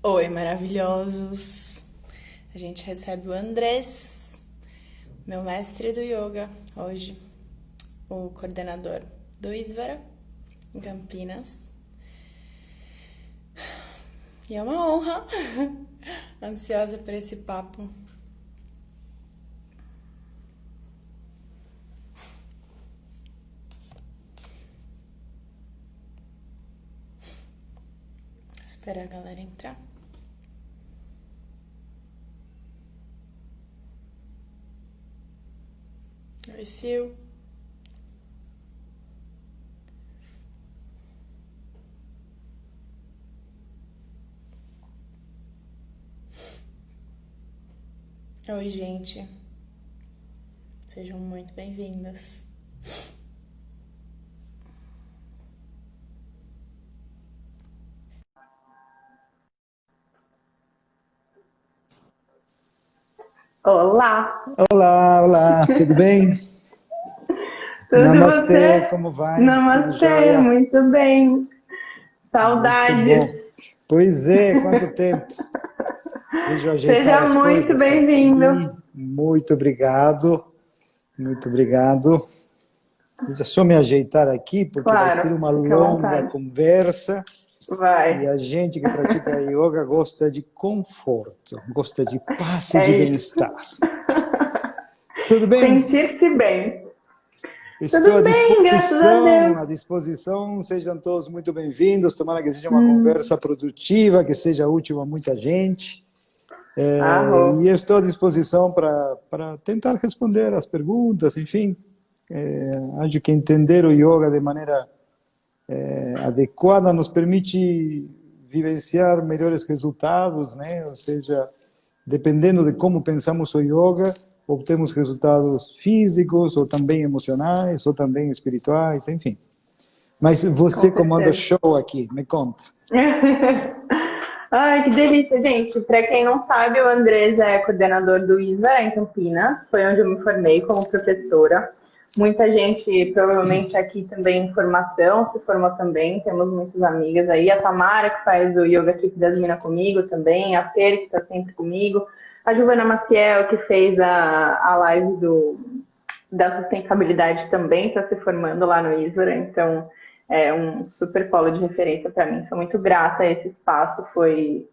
Oi, maravilhosos! A gente recebe o Andrés, meu mestre do yoga, hoje, o coordenador do Isvara, em Campinas. E é uma honra, ansiosa por esse papo. Esperar a galera entrar. Oi, Sil. Oi, gente. Sejam muito bem-vindas. Olá, Olá, olá, tudo bem? tudo Namastê, você? como vai? Tudo Namastê, jóia? muito bem. Muito Saudades. bom. Pois é, quanto tempo. Deixa eu ajeitar Seja as muito coisas bem-vindo. aqui. Muito obrigado, muito obrigado. Deixa eu só me ajeitar aqui, porque vai ser Claro, uma fica à longa vontade. conversa. E Vai. a gente que pratica yoga gosta de conforto, gosta de paz e É de isso. bem-estar. Tudo bem? Sentir-se bem. Estou Tudo bem, graças a Deus. à disposição, sejam todos muito bem-vindos. Tomara que seja uma Hum, conversa produtiva, que seja útil a muita gente. E arro. eu estou à disposição para tentar responder as perguntas, enfim. Acho que entender o yoga de maneira adequada nos permite vivenciar melhores resultados, né? Ou seja, dependendo de como pensamos o yoga, obtemos resultados físicos, ou também emocionais, ou também espirituais, enfim. Mas Com você comanda o certeza. show aqui, me conta. Ai, que delícia, gente. Para quem não sabe, o Andrés é coordenador do ISVA em Campinas. Foi onde eu me formei como professora. Muita gente, provavelmente aqui também em formação, se formou também. Temos muitas amigas aí. A Tamara, que faz o Yoga Kick das Minas comigo também. A Fer, que está sempre comigo. A Giovana Maciel, que fez a live da sustentabilidade também, está se formando lá no ISVA. Então, é um super polo de referência para mim. Sou muito grata a esse espaço. Foi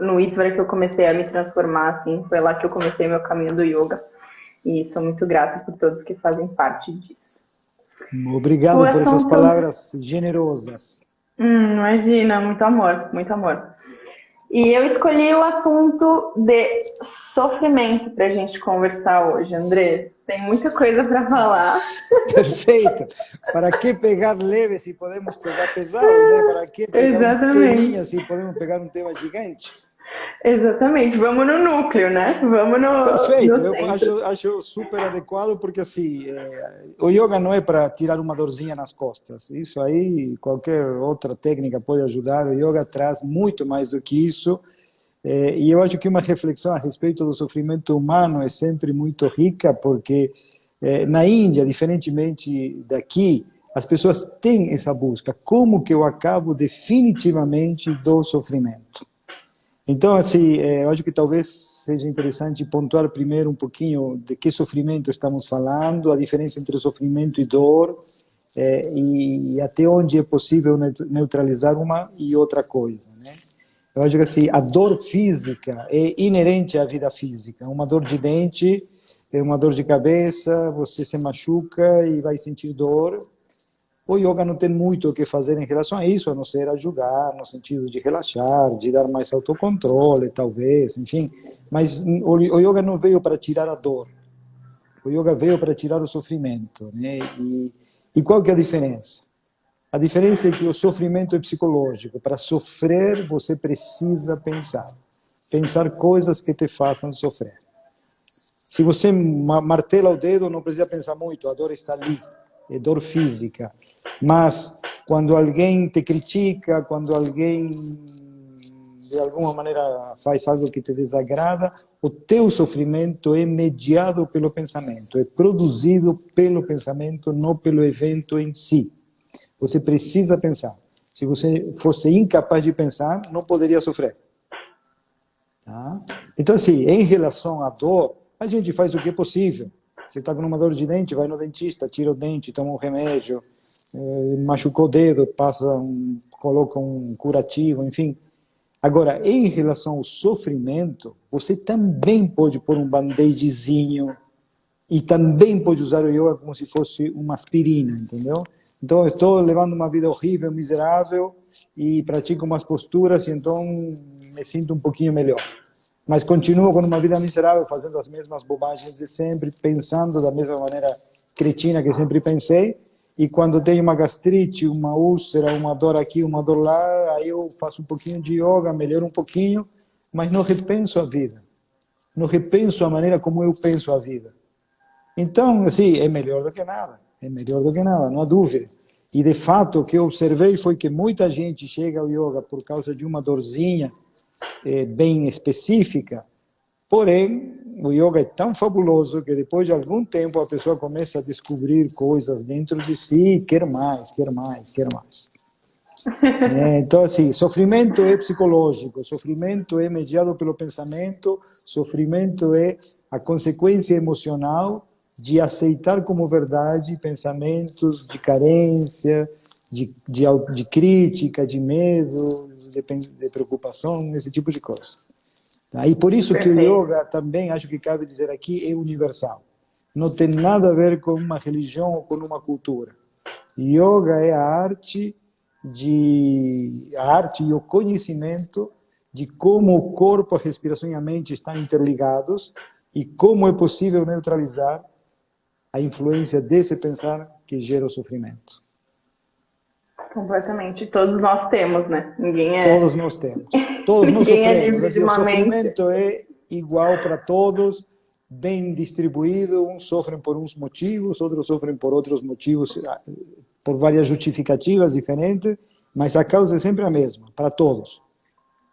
no Isvara que eu comecei a me transformar, assim. Foi lá que eu comecei meu caminho do yoga. E sou muito grata por todos que fazem parte disso. O Obrigado por essas assunto, palavras generosas. imagina, muito amor, muito amor. E eu escolhi o assunto de sofrimento para a gente conversar hoje, André. Tem muita coisa para falar. Perfeito. Para que pegar leve se podemos pegar pesado, né? Para que pegar um teminha Exatamente. se podemos pegar um tema gigante? Exatamente. Vamos no núcleo, né? Vamos Perfeito, no eu centro. acho super adequado porque assim, o yoga não é para tirar uma dorzinha nas costas, isso aí qualquer outra técnica pode ajudar, o yoga traz muito mais do que isso, e eu acho que uma reflexão a respeito do sofrimento humano é sempre muito rica, porque na Índia, diferentemente daqui, as pessoas têm essa busca, como que eu acabo definitivamente do sofrimento? Então, assim, eu acho que talvez seja interessante pontuar primeiro um pouquinho de que sofrimento estamos falando, a diferença entre sofrimento e dor, e até onde é possível neutralizar uma e outra coisa, né? Eu acho que assim, a dor física é inerente à vida física. Uma dor de dente, é uma dor de cabeça, você se machuca e vai sentir dor. O yoga não tem muito o que fazer em relação a isso, a não ser ajudar no sentido de relaxar, de dar mais autocontrole, talvez, enfim. Mas o yoga não veio para tirar a dor. O yoga veio para tirar o sofrimento, né? E qual que é a diferença? A diferença é que o sofrimento é psicológico. Para sofrer, você precisa pensar. Pensar coisas que te façam sofrer. Se você martela o dedo, não precisa pensar muito, a dor está ali, é dor física. Mas quando alguém te critica, quando alguém de alguma maneira faz algo que te desagrada, o teu sofrimento é mediado pelo pensamento, é produzido pelo pensamento, não pelo evento em si. Você precisa pensar. Se você fosse incapaz de pensar, não poderia sofrer. Tá? Então, assim, em relação à dor, a gente faz o que é possível. Você está com uma dor de dente, vai no dentista, tira o dente, toma um remédio, machucou o dedo, coloca um curativo, enfim. Agora, em relação ao sofrimento, você também pode pôr um band-aidzinho e também pode usar o yoga como se fosse uma aspirina, entendeu? Então, eu estou levando uma vida horrível, miserável, e pratico umas posturas, e então me sinto um pouquinho melhor. Mas continuo com uma vida miserável, fazendo as mesmas bobagens de sempre, pensando da mesma maneira cretina que sempre pensei, e quando tenho uma gastrite, uma úlcera, uma dor aqui, uma dor lá, aí eu faço um pouquinho de yoga, melhoro um pouquinho, mas não repenso a vida. Não repenso a maneira como eu penso a vida. Então, assim, é melhor do que nada. É melhor do que nada, não há dúvida. E, de fato, o que eu observei foi que muita gente chega ao yoga por causa de uma dorzinha bem específica, porém, o yoga é tão fabuloso que depois de algum tempo a pessoa começa a descobrir coisas dentro de si e quer mais, quer mais, quer mais. Então, assim, sofrimento é psicológico, sofrimento é mediado pelo pensamento, sofrimento é a consequência emocional de aceitar como verdade pensamentos de carência, de crítica, de medo, de preocupação, esse tipo de coisa. E por isso que o yoga também, acho que cabe dizer aqui, é universal. Não tem nada a ver com uma religião ou com uma cultura. Yoga é a arte e o conhecimento de como o corpo, a respiração e a mente estão interligados e como é possível neutralizar a influência desse pensar que gera o sofrimento. Completamente. Todos nós temos, né? Todos nós temos. Todos nós sofremos. Assim, o sofrimento é igual para todos, bem distribuído. Uns sofrem por uns motivos, outros sofrem por outros motivos, por várias justificativas diferentes, mas a causa é sempre a mesma, para todos.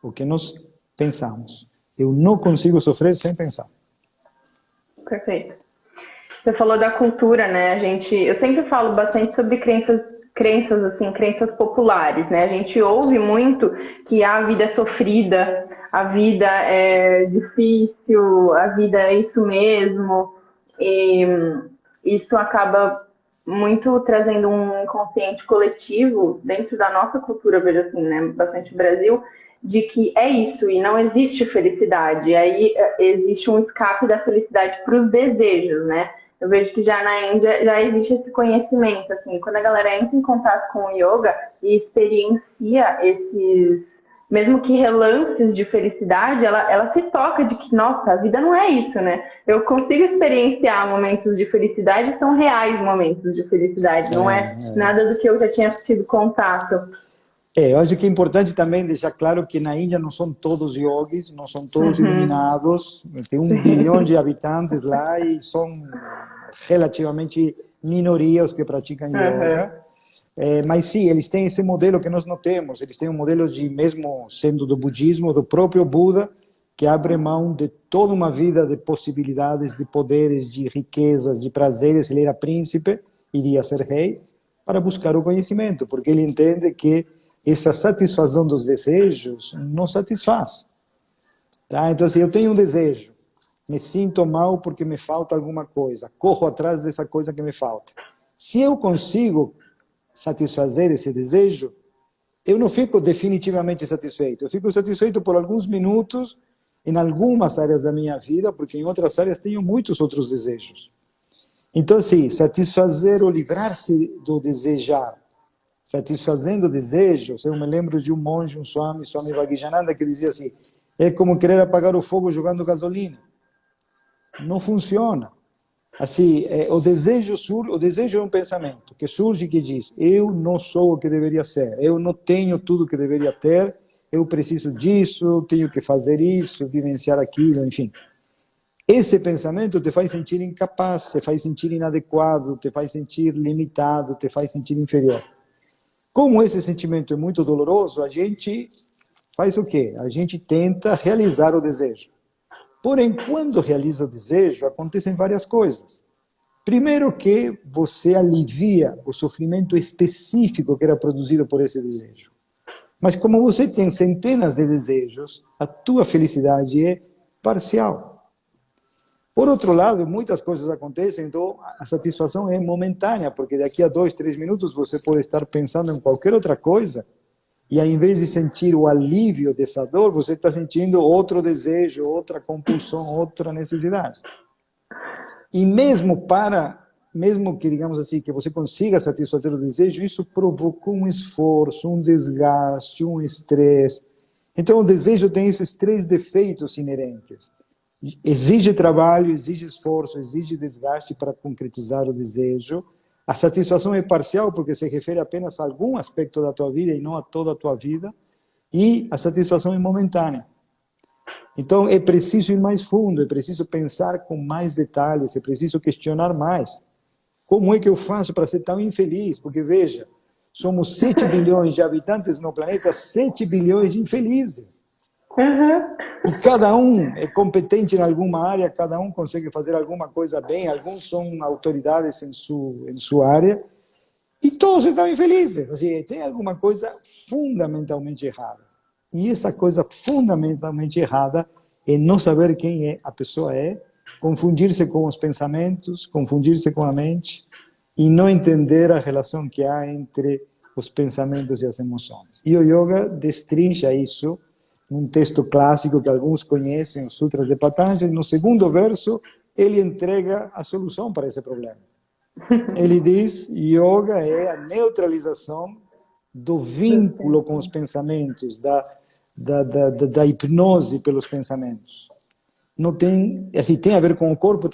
O que nós pensamos. Eu não consigo sofrer sem pensar. Perfeito. Você falou da cultura, né? Eu sempre falo bastante sobre crenças populares, né? A gente ouve muito que a vida é sofrida, a vida é difícil, a vida é isso mesmo, e isso acaba muito trazendo um inconsciente coletivo dentro da nossa cultura, vejo assim, né? Bastante Brasil, de que é isso e não existe felicidade. E aí existe um escape da felicidade para os desejos, né? Eu vejo que já na Índia já existe esse conhecimento, assim, quando a galera entra em contato com o yoga e experiencia esses, mesmo que relances de felicidade, ela se toca de que, nossa, a vida não é isso, né? Eu consigo experienciar momentos de felicidade, são reais momentos de felicidade, não é nada do que eu já tinha tido contato. Eu acho que é importante também deixar claro que na Índia não são todos yogis, não são todos iluminados, tem 1 bilhão de habitantes lá e são relativamente minoria os que praticam yoga. Mas sim, eles têm esse modelo que nós não temos, eles têm um modelo de, mesmo sendo do budismo, do próprio Buda, que abre mão de toda uma vida de possibilidades, de poderes, de riquezas, de prazeres. Ele era príncipe, iria ser rei, para buscar o conhecimento, porque ele entende que essa satisfação dos desejos não satisfaz. Tá? Então, assim, eu tenho um desejo, me sinto mal porque me falta alguma coisa, corro atrás dessa coisa que me falta. Se eu consigo satisfazer esse desejo, eu não fico definitivamente satisfeito. Eu fico satisfeito por alguns minutos em algumas áreas da minha vida, porque em outras áreas tenho muitos outros desejos. Então, assim, satisfazer ou livrar-se do desejar, satisfazendo desejos. Eu me lembro de um monge, um Swami Bhagirajananda, que dizia assim: é como querer apagar o fogo jogando gasolina. Não funciona. Assim, o desejo é um pensamento que surge e que diz: eu não sou o que deveria ser, eu não tenho tudo o que deveria ter, eu preciso disso, tenho que fazer isso, vivenciar aquilo, enfim. Esse pensamento te faz sentir incapaz, te faz sentir inadequado, te faz sentir limitado, te faz sentir inferior. Como esse sentimento é muito doloroso, a gente faz o quê? A gente tenta realizar o desejo. Porém, quando realiza o desejo, acontecem várias coisas. Primeiro que você alivia o sofrimento específico que era produzido por esse desejo. Mas como você tem centenas de desejos, a tua felicidade é parcial. Por outro lado, muitas coisas acontecem, então a satisfação é momentânea, porque daqui a 2, 3 minutos você pode estar pensando em qualquer outra coisa, e ao invés de sentir o alívio dessa dor, você está sentindo outro desejo, outra compulsão, outra necessidade. E mesmo que, digamos assim, que você consiga satisfazer o desejo, isso provocou um esforço, um desgaste, um estresse. Então, o desejo tem esses 3 defeitos inerentes. Exige trabalho, exige esforço, exige desgaste para concretizar o desejo. A satisfação é parcial, porque se refere apenas a algum aspecto da tua vida e não a toda a tua vida. E a satisfação é momentânea. Então, é preciso ir mais fundo, é preciso pensar com mais detalhes, é preciso questionar mais. Como é que eu faço para ser tão infeliz? Porque, veja, somos 7 bilhões de habitantes no planeta, 7 bilhões de infelizes. E cada um é competente em alguma área, cada um consegue fazer alguma coisa bem, alguns são autoridades em sua área, e todos estão infelizes. Assim, tem alguma coisa fundamentalmente errada. E essa coisa fundamentalmente errada é não saber quem a pessoa é, confundir-se com os pensamentos, confundir-se com a mente e não entender a relação que há entre os pensamentos e as emoções. E o yoga destrincha isso num texto clássico que alguns conhecem, os Sutras de Patanjali. No segundo verso, ele entrega a solução para esse problema. Ele diz: yoga é a neutralização do vínculo com os pensamentos, da hipnose pelos pensamentos. Não tem, assim, tem a ver com o corpo,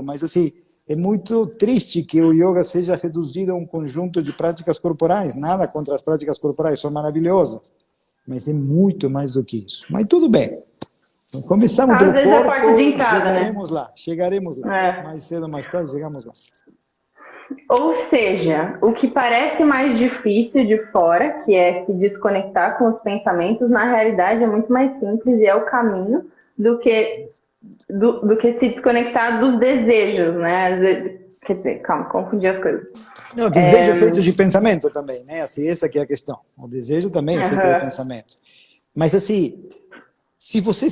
mas assim, é muito triste que o yoga seja reduzido a um conjunto de práticas corporais. Nada contra as práticas corporais, são maravilhosas, mas é muito mais do que isso. Mas tudo bem. Então, começamos pelo corpo, é porta de entrada, chegaremos lá. Mais cedo ou mais tarde, chegamos lá. Ou seja, o que parece mais difícil de fora, que é se desconectar com os pensamentos, na realidade é muito mais simples e é o caminho do que se desconectar dos desejos, né? Quer dizer, calma, confundi as coisas. Não, desejo é feito de pensamento também, né? Assim, essa que é a questão. O desejo também é feito de pensamento. Mas assim, se você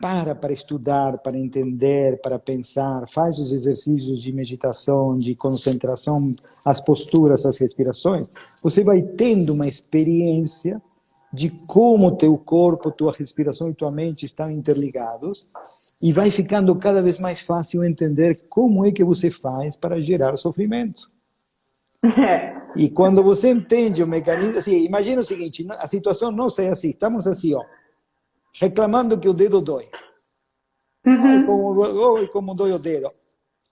para estudar, para entender, para pensar, faz os exercícios de meditação, de concentração, as posturas, as respirações, você vai tendo uma experiência de como teu corpo, tua respiração e tua mente estão interligados, e vai ficando cada vez mais fácil entender como é que você faz para gerar sofrimento. E quando você entende o mecanismo, assim, imagina o seguinte, a situação não é assim, estamos assim, ó, reclamando que o dedo dói. Como dói o dedo.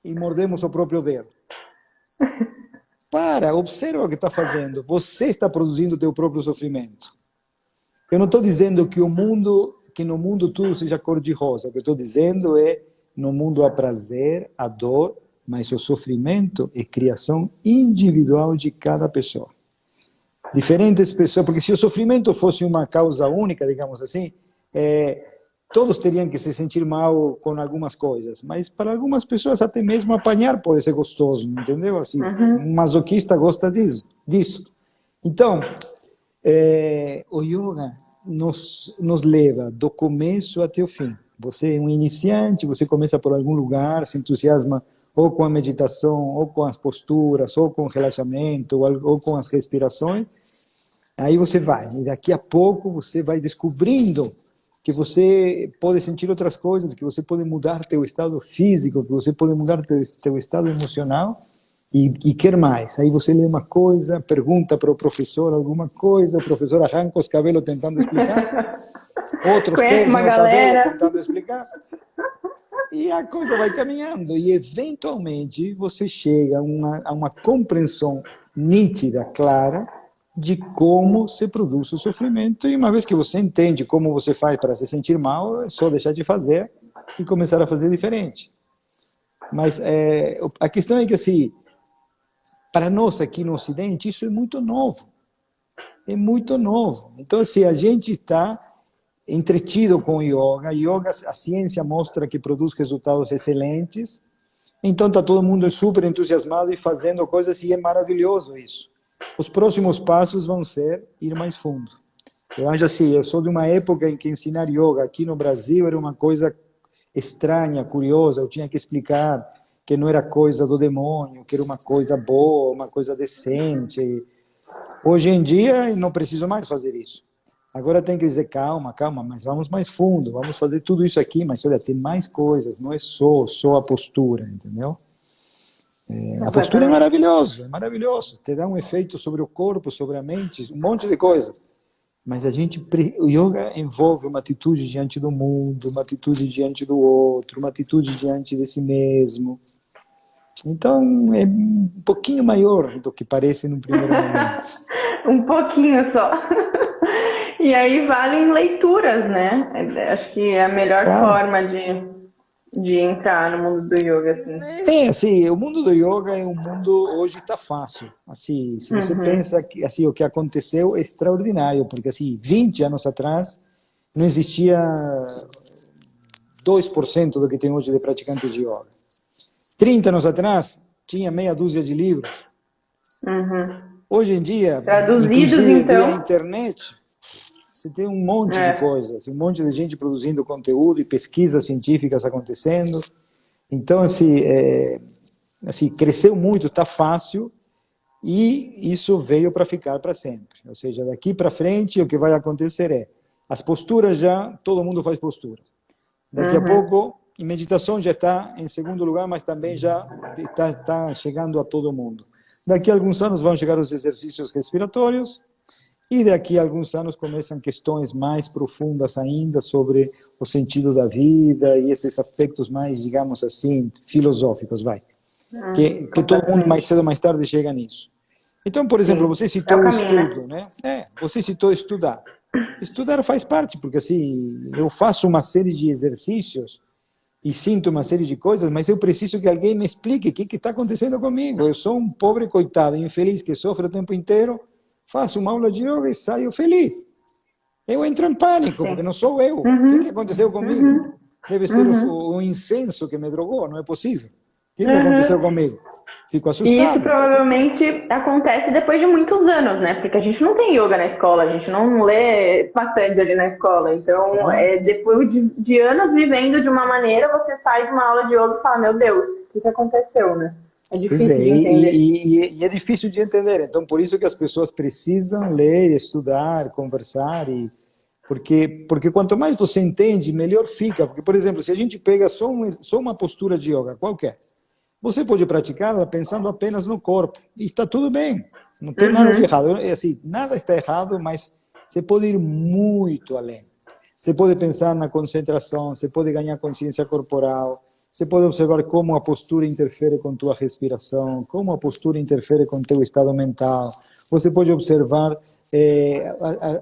E mordemos o próprio dedo. Observa o que está fazendo. Você está produzindo o teu próprio sofrimento. Eu não estou dizendo que no mundo tudo seja cor-de-rosa. O que eu estou dizendo é, no mundo há prazer, há dor, mas o sofrimento é criação individual de cada pessoa. Diferentes pessoas, porque se o sofrimento fosse uma causa única, digamos assim, todos teriam que se sentir mal com algumas coisas, mas para algumas pessoas até mesmo apanhar pode ser gostoso, entendeu? Assim, um masoquista gosta disso. Então, o yoga nos leva do começo até o fim. Você é um iniciante, você começa por algum lugar, se entusiasma ou com a meditação, ou com as posturas, ou com o relaxamento, ou com as respirações. Aí você vai, e daqui a pouco você vai descobrindo que você pode sentir outras coisas, que você pode mudar teu estado físico, que você pode mudar teu estado emocional, e quer mais. Aí você lê uma coisa, pergunta para o professor alguma coisa, o professor arranca os cabelos tentando explicar, outros perdem o cabelo tentando explicar, e a coisa vai caminhando, e eventualmente você chega a uma compreensão nítida, clara, de como se produz o sofrimento, e uma vez que você entende como você faz para se sentir mal, é só deixar de fazer e começar a fazer diferente. Mas a questão é que, assim, para nós aqui no Ocidente, isso é muito novo. É muito novo. Então, se a gente está entretido com yoga, a ciência mostra que produz resultados excelentes, então está todo mundo super entusiasmado e fazendo coisas, e é maravilhoso isso. os próximos passos vão ser ir mais fundo. Eu acho assim, eu sou de uma época em que ensinar yoga aqui no Brasil era uma coisa estranha, curiosa, eu tinha que explicar que não era coisa do demônio, que era uma coisa boa, uma coisa decente. Hoje em dia, eu não preciso mais fazer isso. Agora tem que dizer, calma, calma, mas vamos mais fundo, vamos fazer tudo isso aqui, mas olha, tem mais coisas, não é só a postura, entendeu? A postura é maravilhoso, te dá um efeito sobre o corpo, sobre a mente, um monte de coisa. Mas o yoga envolve uma atitude diante do mundo, uma atitude diante do outro, uma atitude diante de si mesmo. Então, é um pouquinho maior do que parece no primeiro momento. Um pouquinho só. E aí valem leituras, né? Acho que é a melhor forma de entrar no mundo do yoga, assim. Assim, o mundo do yoga é um mundo, hoje está fácil. Assim, se você pensa que assim, o que aconteceu é extraordinário, porque assim, 20 anos atrás não existia 2% do que tem hoje de praticantes de yoga. 30 anos atrás, tinha meia dúzia de livros. Hoje em dia, traduzidos, então, via internet, você tem um monte de coisas, um monte de gente produzindo conteúdo e pesquisas científicas acontecendo. Então, assim, cresceu muito, está fácil, e isso veio para ficar para sempre. Ou seja, daqui para frente, o que vai acontecer as posturas já, todo mundo faz postura. Daqui a pouco, a meditação já está em segundo lugar, mas também já está chegando a todo mundo. Daqui a alguns anos vão chegar os exercícios respiratórios, e daqui a alguns anos começam questões mais profundas ainda sobre o sentido da vida e esses aspectos mais, digamos assim, filosóficos, que todo mundo mais cedo ou mais tarde chega nisso. Então, por exemplo, você citou o estudo, né? Você citou estudar. Estudar faz parte, porque assim, eu faço uma série de exercícios e sinto uma série de coisas, mas eu preciso que alguém me explique o que está acontecendo comigo. Eu sou um pobre coitado, infeliz, que sofre o tempo inteiro, faço uma aula de yoga e saio feliz. Eu entro em pânico, porque não sou eu. O que aconteceu comigo? Deve ser o incenso que me drogou, não é possível. O que aconteceu comigo? Fico assustado. E isso provavelmente acontece depois de muitos anos, né? Porque a gente não tem yoga na escola, a gente não lê Patanjali na escola. Então, depois de anos vivendo de uma maneira, você sai de uma aula de yoga e fala, meu Deus, o que aconteceu, né? É difícil de entender. E é difícil de entender. Então, por isso que as pessoas precisam ler, estudar, conversar. Porque quanto mais você entende, melhor fica. Porque, por exemplo, se a gente pega só uma postura de yoga qualquer, você pode praticá-la pensando apenas no corpo. E está tudo bem. Não tem nada de errado. Assim, nada está errado, mas você pode ir muito além. Você pode pensar na concentração, você pode ganhar consciência corporal. Você pode observar como a postura interfere com tua respiração, como a postura interfere com teu estado mental. Você pode observar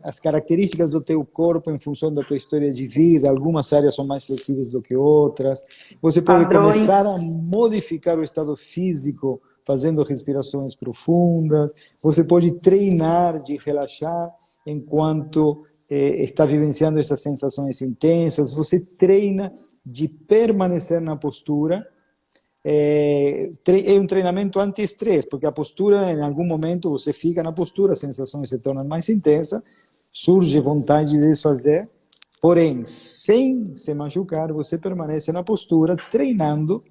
as características do teu corpo em função da tua história de vida. Algumas áreas são mais flexíveis do que outras. Você pode começar a modificar o estado físico fazendo respirações profundas. Você pode treinar de relaxar enquanto está vivenciando essas sensações intensas. Você treina de permanecer na postura. É um treinamento anti-estresse, porque a postura, em algum momento, você fica na postura, as sensações se tornam mais intensas, surge vontade de desfazer, porém, sem se machucar, você permanece na postura, treinando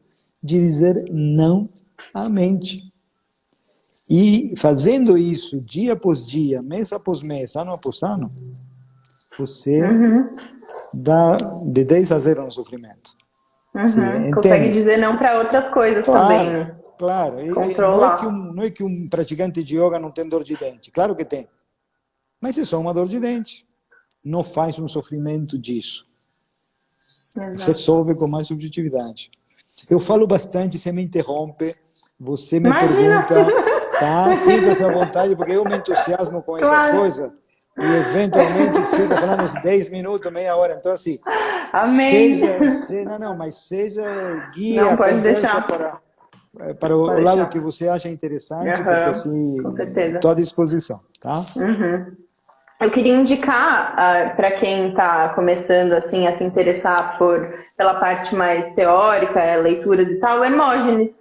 de dizer não à mente. E fazendo isso dia após dia, mês após mês, ano após ano, você dá de 10 a 0 no sofrimento. Consegue dizer não para outras coisas também, né? Claro. Controlar. Não é que um praticante de yoga não tem dor de dente. Claro que tem. Mas é só uma dor de dente. Não faz um sofrimento disso. Exato. Resolve com mais subjetividade. Eu falo bastante, você me interrompe, você me pergunta, tá? Sinta-se à vontade, porque eu me entusiasmo com essas coisas. E eventualmente fica falando uns 10 minutos, meia hora. Então, assim, amém. seja guia a conversa para o lado que você acha interessante, porque assim, estou à disposição, tá? Eu queria indicar para quem está começando assim a se interessar pela parte mais teórica, leituras e tal, o Hermógenes,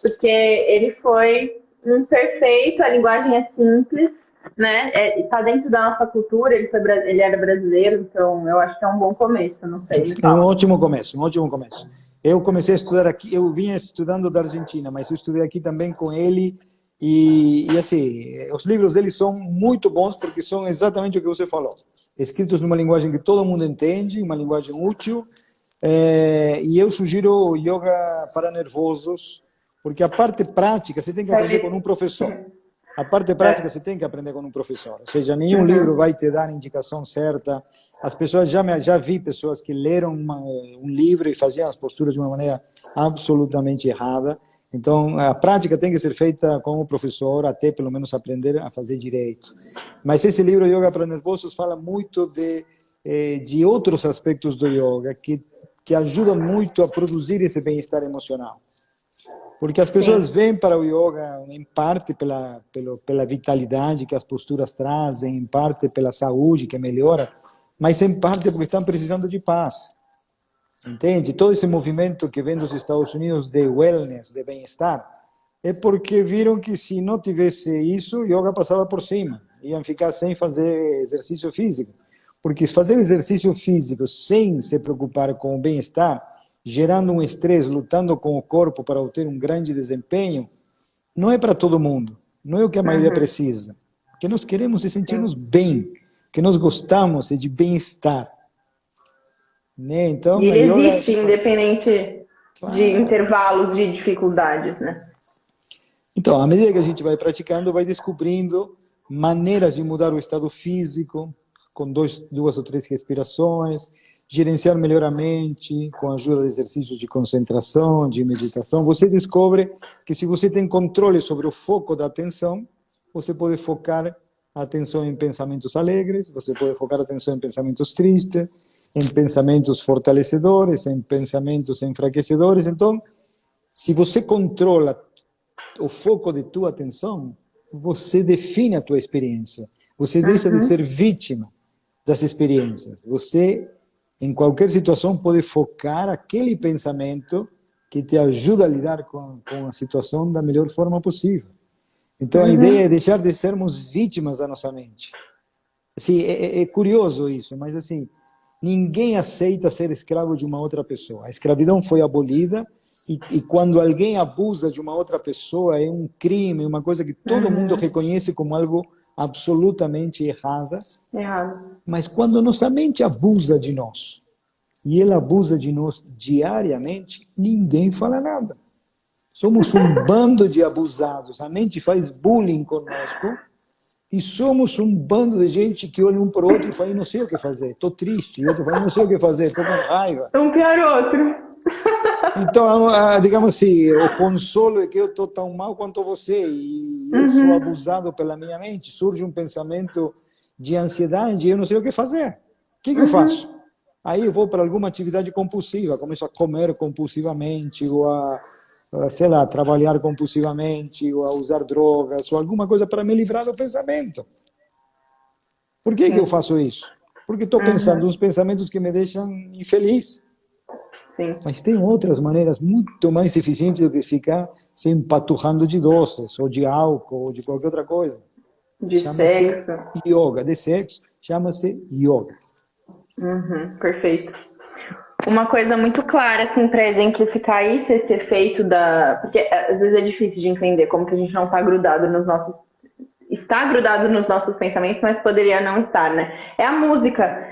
porque ele foi perfeito, a linguagem é simples, né? Tá dentro da nossa cultura, ele era brasileiro, então eu acho que é um bom começo, não sei, me É um fala. ótimo começo, um ótimo começo. Eu comecei a estudar aqui, eu vinha estudando da Argentina, mas eu estudei aqui também com ele e assim, os livros dele são muito bons porque são exatamente o que você falou, escritos numa linguagem que todo mundo entende, uma linguagem útil, e eu sugiro yoga para nervosos, porque a parte prática você tem que aprender com um professor. A parte prática você tem que aprender com um professor. Ou seja, nenhum livro vai te dar a indicação certa. As pessoas, já vi pessoas que leram um livro e faziam as posturas de uma maneira absolutamente errada. Então, a prática tem que ser feita com o professor, até pelo menos aprender a fazer direito. Mas esse livro, Yoga para Nervosos, fala muito de outros aspectos do yoga que ajudam muito a produzir esse bem-estar emocional. Porque as pessoas vêm para o yoga, em parte pela vitalidade que as posturas trazem, em parte pela saúde que melhora, mas em parte porque estão precisando de paz. Entende? Todo esse movimento que vem dos Estados Unidos de wellness, de bem-estar, é porque viram que se não tivesse isso, o yoga passava por cima. Iam ficar sem fazer exercício físico. Porque fazer exercício físico sem se preocupar com o bem-estar, gerando um estresse, lutando com o corpo para obter um grande desempenho, não é para todo mundo. Não é o que a maioria precisa. O que nós queremos é sentir-nos bem. O que nós gostamos é de bem-estar. Né? Então, E ele existe yoga... independente Claro. de intervalos de dificuldades, né? Então, à medida que a gente vai praticando, vai descobrindo maneiras de mudar o estado físico, com duas ou três respirações, gerenciar melhor a mente, com a ajuda de exercícios de concentração, de meditação. Você descobre que se você tem controle sobre o foco da atenção, você pode focar a atenção em pensamentos alegres, você pode focar a atenção em pensamentos tristes, em pensamentos fortalecedores, em pensamentos enfraquecedores. Então, se você controla o foco de tua atenção, você define a tua experiência. Você deixa de ser vítima das experiências. Você, em qualquer situação, pode focar aquele pensamento que te ajuda a lidar com a situação da melhor forma possível. Então, a ideia é deixar de sermos vítimas da nossa mente. Assim, é curioso isso, mas assim, ninguém aceita ser escravo de uma outra pessoa. A escravidão foi abolida e quando alguém abusa de uma outra pessoa é um crime, uma coisa que todo mundo reconhece como algo absolutamente errado. Mas quando nossa mente abusa de nós, e ela abusa de nós diariamente, ninguém fala nada. Somos um bando de abusados. A mente faz bullying conosco e somos um bando de gente que olha um para o outro e fala, não sei o que fazer, estou triste. E outro fala, não sei o que fazer, estou com raiva. Um pior outro. Então, digamos assim, o consolo é que eu estou tão mal quanto você e eu sou abusado pela minha mente. Surge um pensamento de ansiedade e eu não sei o que fazer. O que eu faço? Aí eu vou para alguma atividade compulsiva, começo a comer compulsivamente ou sei lá, trabalhar compulsivamente ou a usar drogas ou alguma coisa para me livrar do pensamento. Por que eu faço isso? Porque estou pensando uns pensamentos que me deixam infeliz. Sim. Mas tem outras maneiras muito mais eficientes do que ficar se empaturrando de doces, ou de álcool, ou de qualquer outra coisa. De sexo. Yoga, de sexo, chama-se yoga. Perfeito. Uma coisa muito clara, assim, para exemplificar isso, esse efeito porque às vezes é difícil de entender como que a gente não está grudado nos nossos... Está grudado nos nossos pensamentos, mas poderia não estar, né? É a música.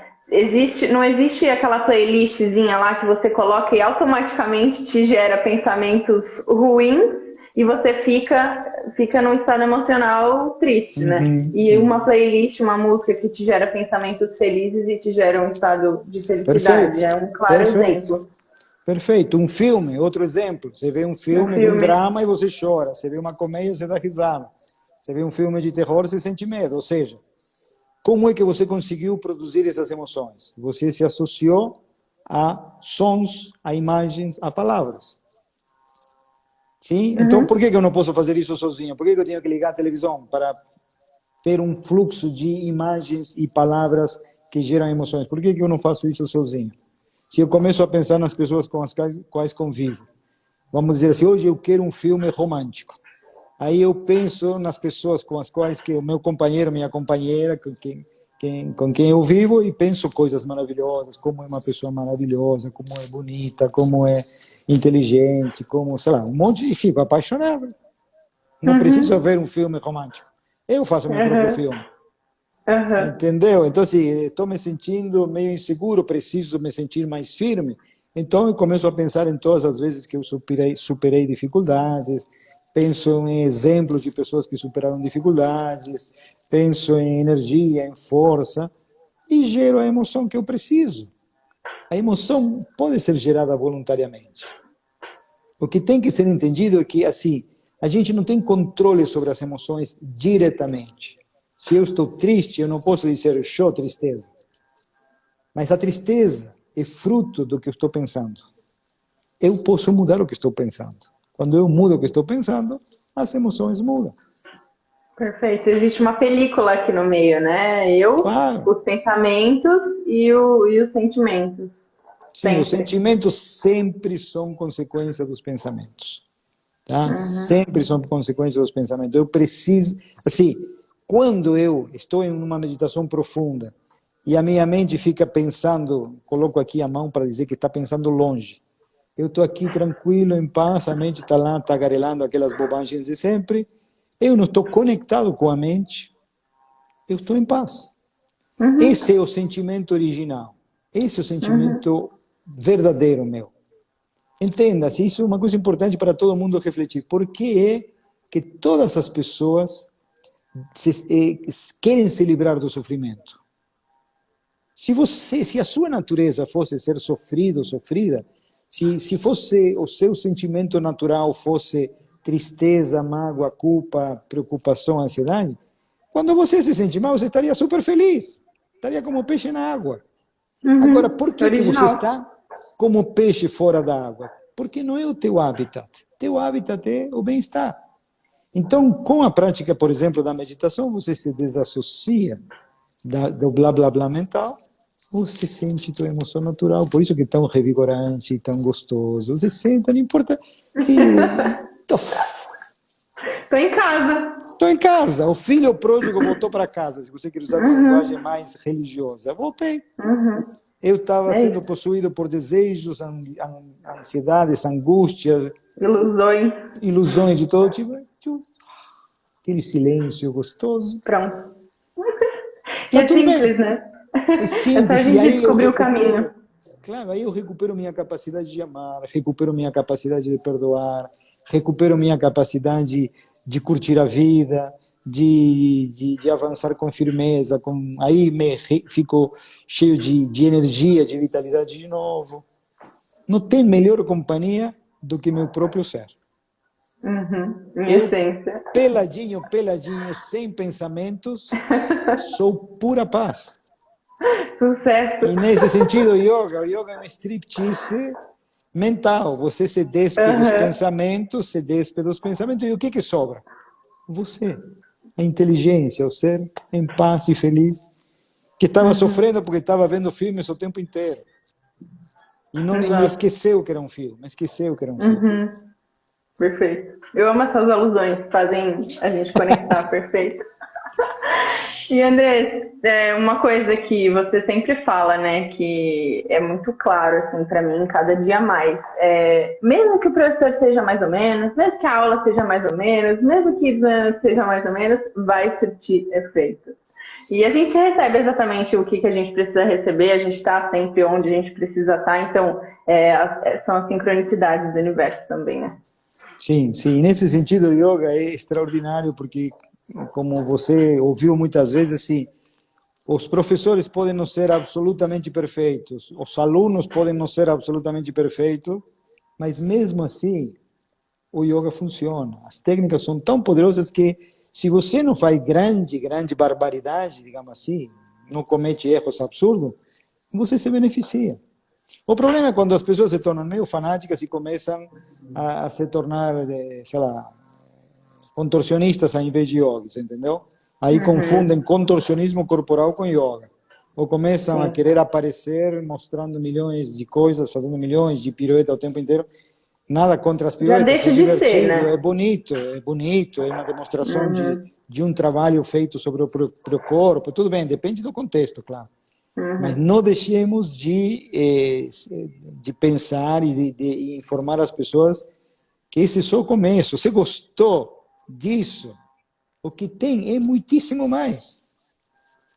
Não existe aquela playlistzinha lá que você coloca e automaticamente te gera pensamentos ruins e você fica num estado emocional triste, né? E uma playlist, uma música que te gera pensamentos felizes e te gera um estado de felicidade. É um claro exemplo. Perfeito. Um filme, outro exemplo. Você vê um filme, um drama e você chora. Você vê uma comédia e você dá risada. Você vê um filme de terror e você sente medo. Ou seja, como é que você conseguiu produzir essas emoções? Você se associou a sons, a imagens, a palavras. Sim? Então, por que eu não posso fazer isso sozinho? Por que eu tenho que ligar a televisão para ter um fluxo de imagens e palavras que geram emoções? Por que eu não faço isso sozinho? Se eu começo a pensar nas pessoas com as quais convivo, vamos dizer assim, hoje eu quero um filme romântico. Aí eu penso nas pessoas com as quais que o meu companheiro, minha companheira, com quem eu vivo, e penso coisas maravilhosas, como é uma pessoa maravilhosa, como é bonita, como é inteligente, como, sei lá, um monte, e fico apaixonado. Não preciso ver um filme romântico. Eu faço meu próprio filme. Entendeu? Então, assim, estou me sentindo meio inseguro, preciso me sentir mais firme. Então, eu começo a pensar em todas as vezes que eu superei dificuldades, penso em exemplos de pessoas que superaram dificuldades, penso em energia, em força, e gero a emoção que eu preciso. A emoção pode ser gerada voluntariamente. O que tem que ser entendido é que, assim, a gente não tem controle sobre as emoções diretamente. Se eu estou triste, eu não posso dizer, show, tristeza. Mas a tristeza é fruto do que eu estou pensando. Eu posso mudar o que estou pensando. Quando eu mudo o que estou pensando, as emoções mudam. Perfeito. Existe uma película aqui no meio, né? Claro. Os pensamentos e os sentimentos. Sim, sempre. Os sentimentos sempre são consequência dos pensamentos. Tá? Sempre são consequência dos pensamentos. Eu preciso... Assim, quando eu estou em uma meditação profunda e a minha mente fica pensando, coloco aqui a mão para dizer que está pensando longe. Eu estou aqui tranquilo, em paz, a mente está lá tagarelando aquelas bobagens de sempre. Eu não estou conectado com a mente, eu estou em paz. Esse é o sentimento original. Esse é o sentimento verdadeiro meu. Entenda-se, isso é uma coisa importante para todo mundo refletir. Por que é que todas as pessoas querem se livrar do sofrimento? Se a sua natureza fosse ser sofrido, sofrida, se fosse o seu sentimento natural fosse tristeza, mágoa, culpa, preocupação, ansiedade, quando você se sente mal, você estaria super feliz, estaria como peixe na água. Agora, por que você está como peixe fora da água? Porque não é o teu habitat. Teu habitat é o bem-estar. Então, com a prática, por exemplo, da meditação, você se desassocia do blá blá blá mental, você sente tua emoção natural, por isso que é tão revigorante, tão gostoso. Você sente, não importa. Estou em casa. Estou em casa. O filho pródigo voltou para casa, se você quer usar uma linguagem mais religiosa. Voltei. Eu estava sendo possuído por desejos, ansiedades, angústias, ilusões de todo tipo. Aquele silêncio gostoso. Pronto. E é simples, né? É simples. É só a gente descobrir o caminho. Claro, aí eu recupero minha capacidade de amar, recupero minha capacidade de perdoar, recupero minha capacidade de curtir a vida, de avançar com firmeza, aí fico cheio de energia, de vitalidade de novo. Não tem melhor companhia do que meu próprio ser. Minha essência. Peladinho, sem pensamentos, sou pura paz. Sucesso. E nesse sentido, o yoga é um striptease mental. Você se despe dos pensamentos, e o que sobra? Você. A inteligência, o ser em paz e feliz, que estava sofrendo porque estava vendo filmes o tempo inteiro. E esqueceu que era um filme. Perfeito. Eu amo essas alusões, fazem a gente conectar, perfeito. E Andrés, uma coisa que você sempre fala, né, que é muito claro, assim, para mim, cada dia mais, mesmo que o professor seja mais ou menos, mesmo que a aula seja mais ou menos, mesmo que seja mais ou menos, vai surtir efeito. E a gente recebe exatamente o que a gente precisa receber, a gente está sempre onde a gente precisa estar, então são as sincronicidades do universo também, né? Sim. Nesse sentido, o yoga é extraordinário porque, como você ouviu muitas vezes, assim, os professores podem não ser absolutamente perfeitos, os alunos podem não ser absolutamente perfeitos, mas mesmo assim, o yoga funciona. As técnicas são tão poderosas que, se você não faz grande barbaridade, digamos assim, não comete erros absurdos, você se beneficia. O problema é quando as pessoas se tornam meio fanáticas e começam a se tornar, sei lá, contorcionistas ao invés de yogis, entendeu? Aí confundem contorcionismo corporal com yoga. Ou começam a querer aparecer mostrando milhões de coisas, fazendo milhões de piruetas o tempo inteiro. Nada contra as Já piruetas, deixa é de ser, divertido, né? é bonito, é uma demonstração de um trabalho feito sobre o próprio corpo. Tudo bem, depende do contexto, claro. Mas não deixemos de pensar e de informar as pessoas que esse é só o começo. Você gostou disso? O que tem é muitíssimo mais.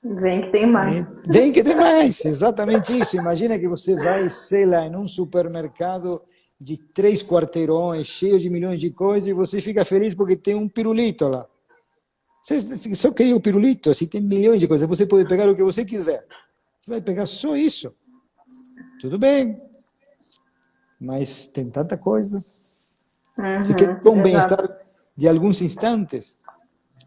Vem que tem mais. Vem que tem mais, exatamente isso. Imagina que você vai, sei lá, em um supermercado de 3 quarteirões, cheio de milhões de coisas, e você fica feliz porque tem um pirulito lá. Você só queria o pirulito, assim, tem milhões de coisas. Você pode pegar o que você quiser. Você vai pegar só isso. Tudo bem, mas tem tanta coisa. Você quer um Exato. bem-estar de alguns instantes?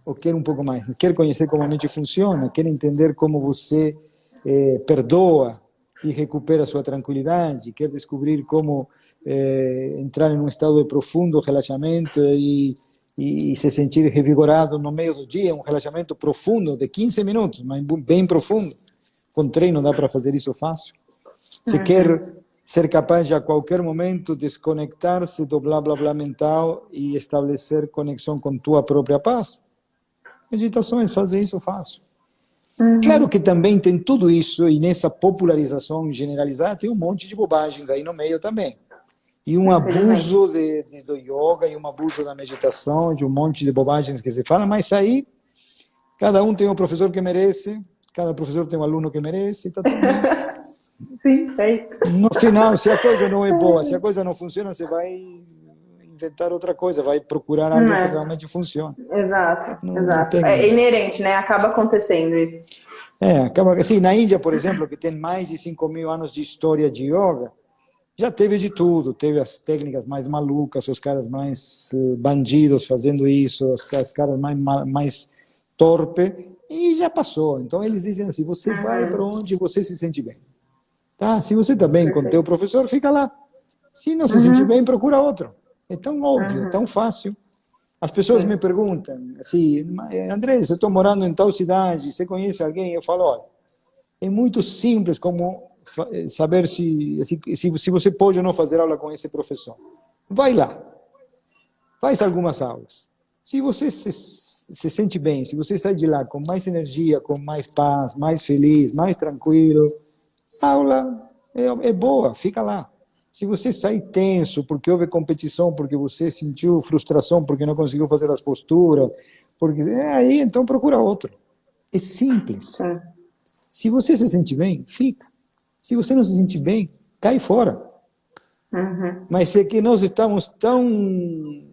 Ou quer um pouco mais? Quer conhecer como a mente funciona? Quer entender como você perdoa e recupera sua tranquilidade? Quer descobrir como entrar em um estado de profundo relaxamento e se sentir revigorado no meio do dia? Um relaxamento profundo de 15 minutos, mas bem profundo. Com treino dá para fazer isso fácil. Você quer ser capaz de a qualquer momento desconectar-se do blá blá blá mental e estabelecer conexão com tua própria paz? Meditações fazem isso fácil. Claro que também tem tudo isso, e nessa popularização generalizada tem um monte de bobagens aí no meio também. E um abuso do yoga, e um abuso da meditação, de um monte de bobagens que se fala, mas aí cada um tem o professor que merece, cada professor tem um aluno que merece, tá tudo bem. Sim, é isso. No final, se a coisa não é boa, se a coisa não funciona, você vai inventar outra coisa, vai procurar algo que realmente funcione. Exato, Não exato. tem... É inerente, né? Acaba acontecendo isso. Acaba assim, na Índia, por exemplo, que tem mais de 5.000 anos de história de yoga, já teve de tudo, teve as técnicas mais malucas, os caras mais bandidos fazendo isso, os caras mais torpe, e já passou. Então eles dizem assim, você vai para onde você se sente bem. Tá? Se você está bem com teu professor, fica lá. Se não se sentir bem, procura outro. É tão óbvio, tão fácil. As pessoas me perguntam assim, André, eu estou morando em tal cidade, você conhece alguém? Eu falo, olha, é muito simples como saber se você pode ou não fazer aula com esse professor. Vai lá, faz algumas aulas. Se você se sente bem, se você sai de lá com mais energia, com mais paz, mais feliz, mais tranquilo, a aula é boa, fica lá. Se você sai tenso porque houve competição, porque você sentiu frustração, porque não conseguiu fazer as posturas, porque aí então procura outro. É simples. Se você se sente bem, fica. Se você não se sente bem, cai fora. Mas é que nós estamos tão...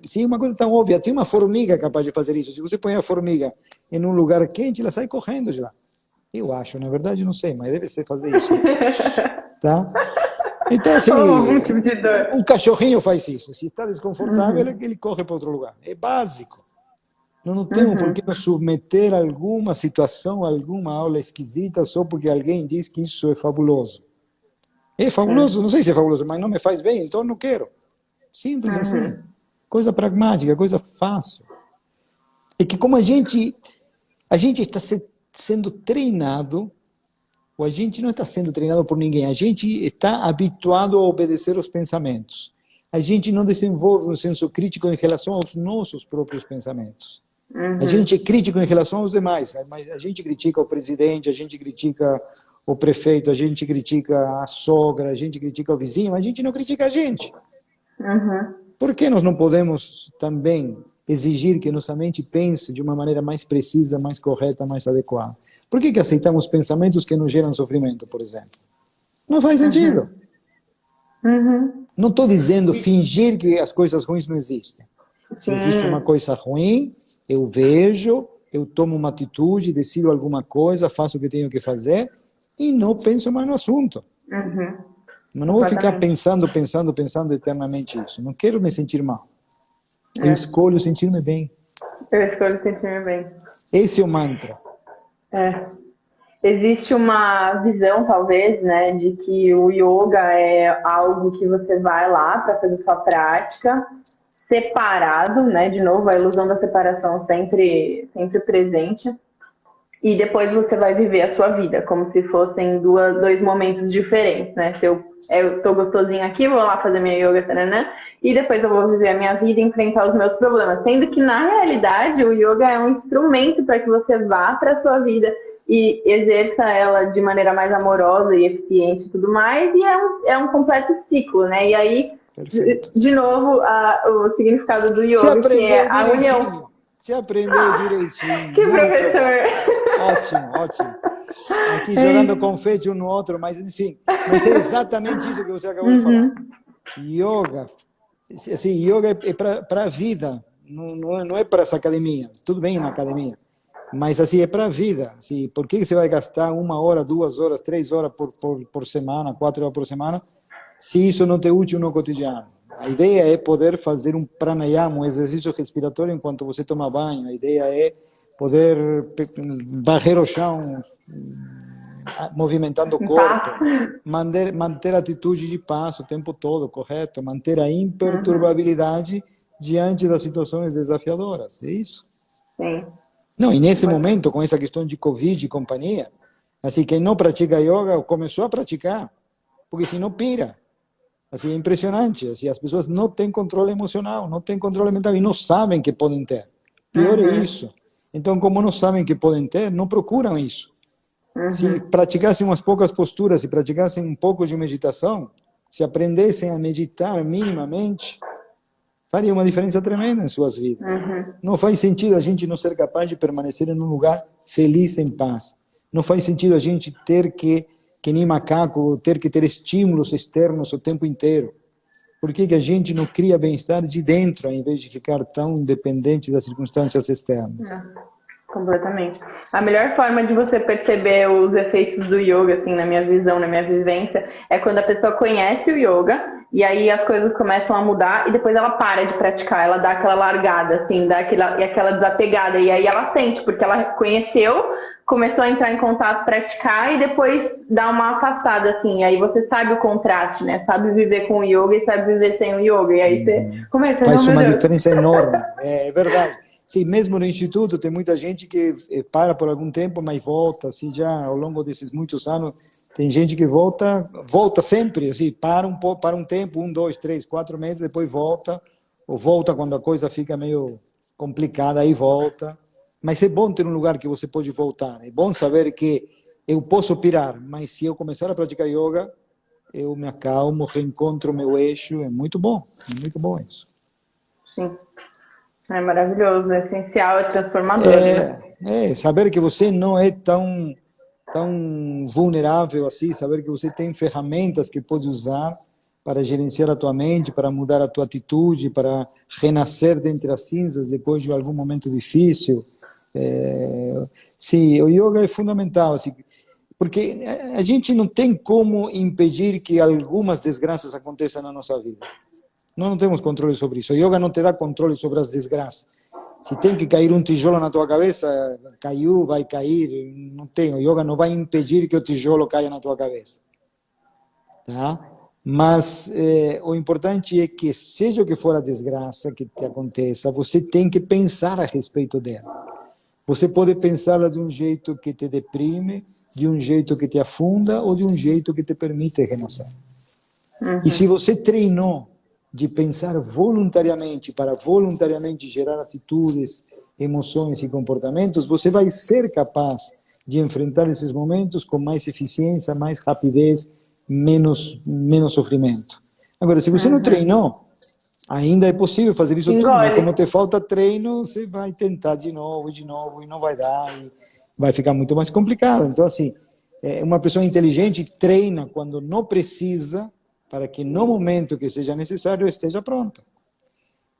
Sim, uma coisa tão óbvia. Tem uma formiga capaz de fazer isso. Se você põe a formiga em um lugar quente, ela sai correndo já. Eu acho, na verdade, não sei, mas deve ser fazer isso. Tá? Então, assim, um cachorrinho faz isso. Se está desconfortável, ele corre para outro lugar. É básico. Não temos por que nos submeter a alguma situação, a alguma aula esquisita, só porque alguém diz que isso é fabuloso. É fabuloso? Não sei se é fabuloso, mas não me faz bem, então não quero. Simples assim. Coisa pragmática, coisa fácil. É que como a gente está sendo treinado, ou a gente não está sendo treinado por ninguém, a gente está habituado a obedecer aos pensamentos. A gente não desenvolve um senso crítico em relação aos nossos próprios pensamentos. A gente é crítico em relação aos demais, mas a gente critica o presidente, a gente critica o prefeito, a gente critica a sogra, a gente critica o vizinho, a gente não critica a gente. Por que nós não podemos também exigir que nossa mente pense de uma maneira mais precisa, mais correta, mais adequada? Por que aceitamos pensamentos que nos geram sofrimento, por exemplo? Não faz sentido. Não estou dizendo fingir que as coisas ruins não existem. Se existe uma coisa ruim, eu vejo, eu tomo uma atitude, decido alguma coisa, faço o que tenho que fazer e não penso mais no assunto. Mas não vou ficar pensando eternamente isso. Não quero me sentir mal. Eu escolho sentir-me bem. Eu escolho sentir-me bem. Esse é o mantra. Existe uma visão, talvez, né, de que o yoga é algo que você vai lá para fazer sua prática, separado, né, de novo, a ilusão da separação sempre presente. e depois você vai viver a sua vida, como se fossem dois momentos diferentes, né? Se eu tô gostosinha aqui, vou lá fazer minha yoga, taranã, e depois eu vou viver a minha vida e enfrentar os meus problemas. Sendo que, na realidade, o yoga é um instrumento para que você vá para a sua vida e exerça ela de maneira mais amorosa e eficiente e tudo mais, e é um completo ciclo, né? E aí, de novo, o significado do yoga, que é a união. Você aprendeu direitinho. Que professor! Ótimo, ótimo. Aqui jogando confete um no outro, mas enfim. Mas é exatamente isso que você acabou de falar. Yoga, assim, yoga é para a vida, não é para essa academia. Tudo bem na academia, mas assim, é para a vida. Assim, por que você vai gastar 1 hora, 2 horas, 3 horas por semana, 4 horas por semana, se isso não te é útil no cotidiano? A ideia é poder fazer um pranayama, um exercício respiratório enquanto você toma banho. A ideia é poder varrer o chão, movimentando o corpo, manter a atitude de paz o tempo todo, correto? Manter a imperturbabilidade diante das situações desafiadoras. É isso? Sim. Não, e nesse momento, com essa questão de Covid e companhia, assim, quem não pratica yoga começou a praticar, porque senão pira. Assim, é impressionante. Assim, as pessoas não têm controle emocional, não têm controle mental e não sabem que podem ter. Pior é isso. Então, como não sabem que podem ter, não procuram isso. Se praticassem umas poucas posturas, se praticassem um pouco de meditação, se aprendessem a meditar minimamente, faria uma diferença tremenda em suas vidas. Não faz sentido a gente não ser capaz de permanecer em um lugar feliz, em paz. Não faz sentido a gente ter que nem macaco, ter que ter estímulos externos o tempo inteiro. Por que a gente não cria bem-estar de dentro, ao invés de ficar tão dependente das circunstâncias externas? Completamente. A melhor forma de você perceber os efeitos do yoga, assim, na minha visão, na minha vivência, é quando a pessoa conhece o yoga e aí as coisas começam a mudar e depois ela para de praticar, ela dá aquela largada, assim, dá aquela desapegada, e aí ela sente, porque ela conheceu, começou a entrar em contato, praticar e depois dá uma afastada, assim, e aí você sabe o contraste, né? Sabe viver com o yoga e sabe viver sem o yoga, e aí você começa a... Faz uma diferença enorme, é verdade. Sim, mesmo no instituto tem muita gente que para por algum tempo, mas volta, assim, já ao longo desses muitos anos, tem gente que volta sempre, assim, para um tempo, 1, 2, 3, 4 meses, depois volta, ou volta quando a coisa fica meio complicada, aí volta. Mas é bom ter um lugar que você pode voltar, é bom saber que eu posso pirar, mas se eu começar a praticar yoga, eu me acalmo, reencontro meu eixo, é muito bom isso. Sim. É maravilhoso, é essencial, é transformador. Né? Saber que você não é tão vulnerável assim, saber que você tem ferramentas que pode usar para gerenciar a tua mente, para mudar a tua atitude, para renascer dentre as cinzas depois de algum momento difícil. Sim, o yoga é fundamental, assim, porque a gente não tem como impedir que algumas desgraças aconteçam na nossa vida. Nós não temos controle sobre isso. O yoga não te dá controle sobre as desgraças. Se tem que cair um tijolo na tua cabeça, caiu, vai cair. Não tem. O yoga não vai impedir que o tijolo caia na tua cabeça. Tá? Mas o importante é que, seja o que for a desgraça que te aconteça, você tem que pensar a respeito dela. Você pode pensá-la de um jeito que te deprime, de um jeito que te afunda ou de um jeito que te permite renascer. E se você treinou de pensar voluntariamente, para voluntariamente gerar atitudes, emoções e comportamentos, você vai ser capaz de enfrentar esses momentos com mais eficiência, mais rapidez, menos sofrimento. Agora, se você não treinou, ainda é possível fazer isso tudo, mas como te falta treino, você vai tentar de novo, e não vai dar, e vai ficar muito mais complicado. Então, assim, uma pessoa inteligente treina quando não precisa, para que no momento que seja necessário esteja pronta.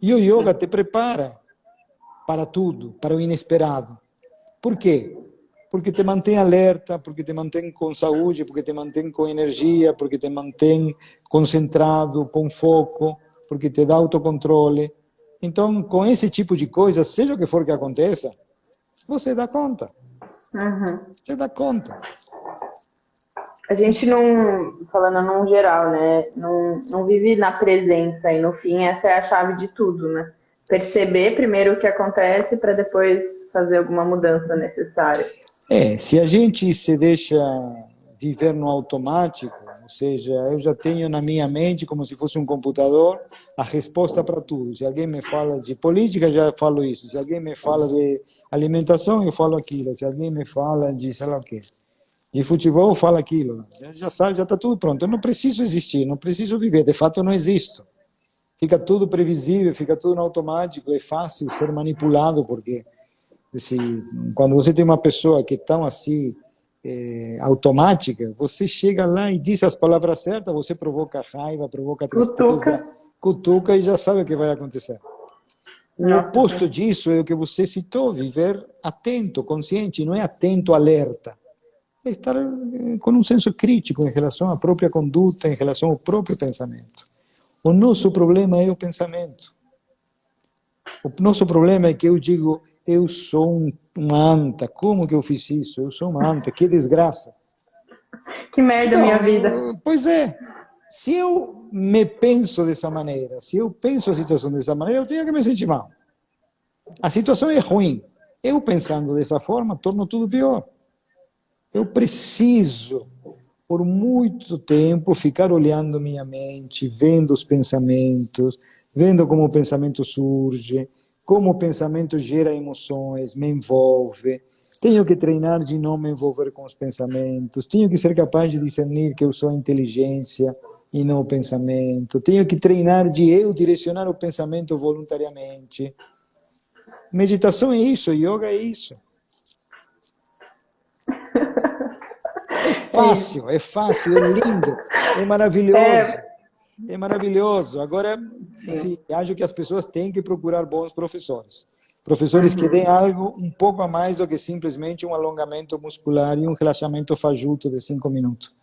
E o yoga te prepara para tudo, para o inesperado. Por quê? Porque te mantém alerta, porque te mantém com saúde, porque te mantém com energia, porque te mantém concentrado, com foco, porque te dá autocontrole. Então, com esse tipo de coisa, seja o que for que aconteça, você dá conta. Você dá conta. A gente não, falando num geral, né, não vive na presença e no fim essa é a chave de tudo, né? Perceber primeiro o que acontece para depois fazer alguma mudança necessária. Se a gente se deixa viver no automático, ou seja, eu já tenho na minha mente, como se fosse um computador, a resposta para tudo. Se alguém me fala de política, já falo isso. Se alguém me fala de alimentação, eu falo aquilo. Se alguém me fala de, sei lá o quê, de futebol, eu falo aquilo. Já sabe, já está tudo pronto. Eu não preciso existir, não preciso viver. De fato, eu não existo. Fica tudo previsível, fica tudo no automático. É fácil ser manipulado, porque quando você tem uma pessoa que é tão assim, automática, você chega lá e diz as palavras certas, você provoca raiva, provoca tristeza, cutuca e já sabe o que vai acontecer. O oposto disso é o que você citou, viver atento, consciente, não é atento, alerta. É estar com um senso crítico em relação à própria conduta, em relação ao próprio pensamento. O nosso problema é o pensamento. O nosso problema é que eu digo, eu sou uma anta, como que eu fiz isso? Eu sou uma anta, que desgraça. Que merda, Então, minha vida. Pois é, se eu me penso dessa maneira, se eu penso a situação dessa maneira, eu tenho que me sentir mal. A situação é ruim. Eu pensando dessa forma, torno tudo pior. Eu preciso, por muito tempo, ficar olhando minha mente, vendo os pensamentos, vendo como o pensamento surge, como o pensamento gera emoções, me envolve. Tenho que treinar de não me envolver com os pensamentos. Tenho que ser capaz de discernir que eu sou a inteligência e não o pensamento. Tenho que treinar de eu direcionar o pensamento voluntariamente. Meditação é isso, yoga é isso. É fácil, é lindo, é maravilhoso. É maravilhoso. Agora, sim, acho que as pessoas têm que procurar bons professores. Professores que deem algo um pouco a mais do que simplesmente um alongamento muscular e um relaxamento fajuto de 5 minutos.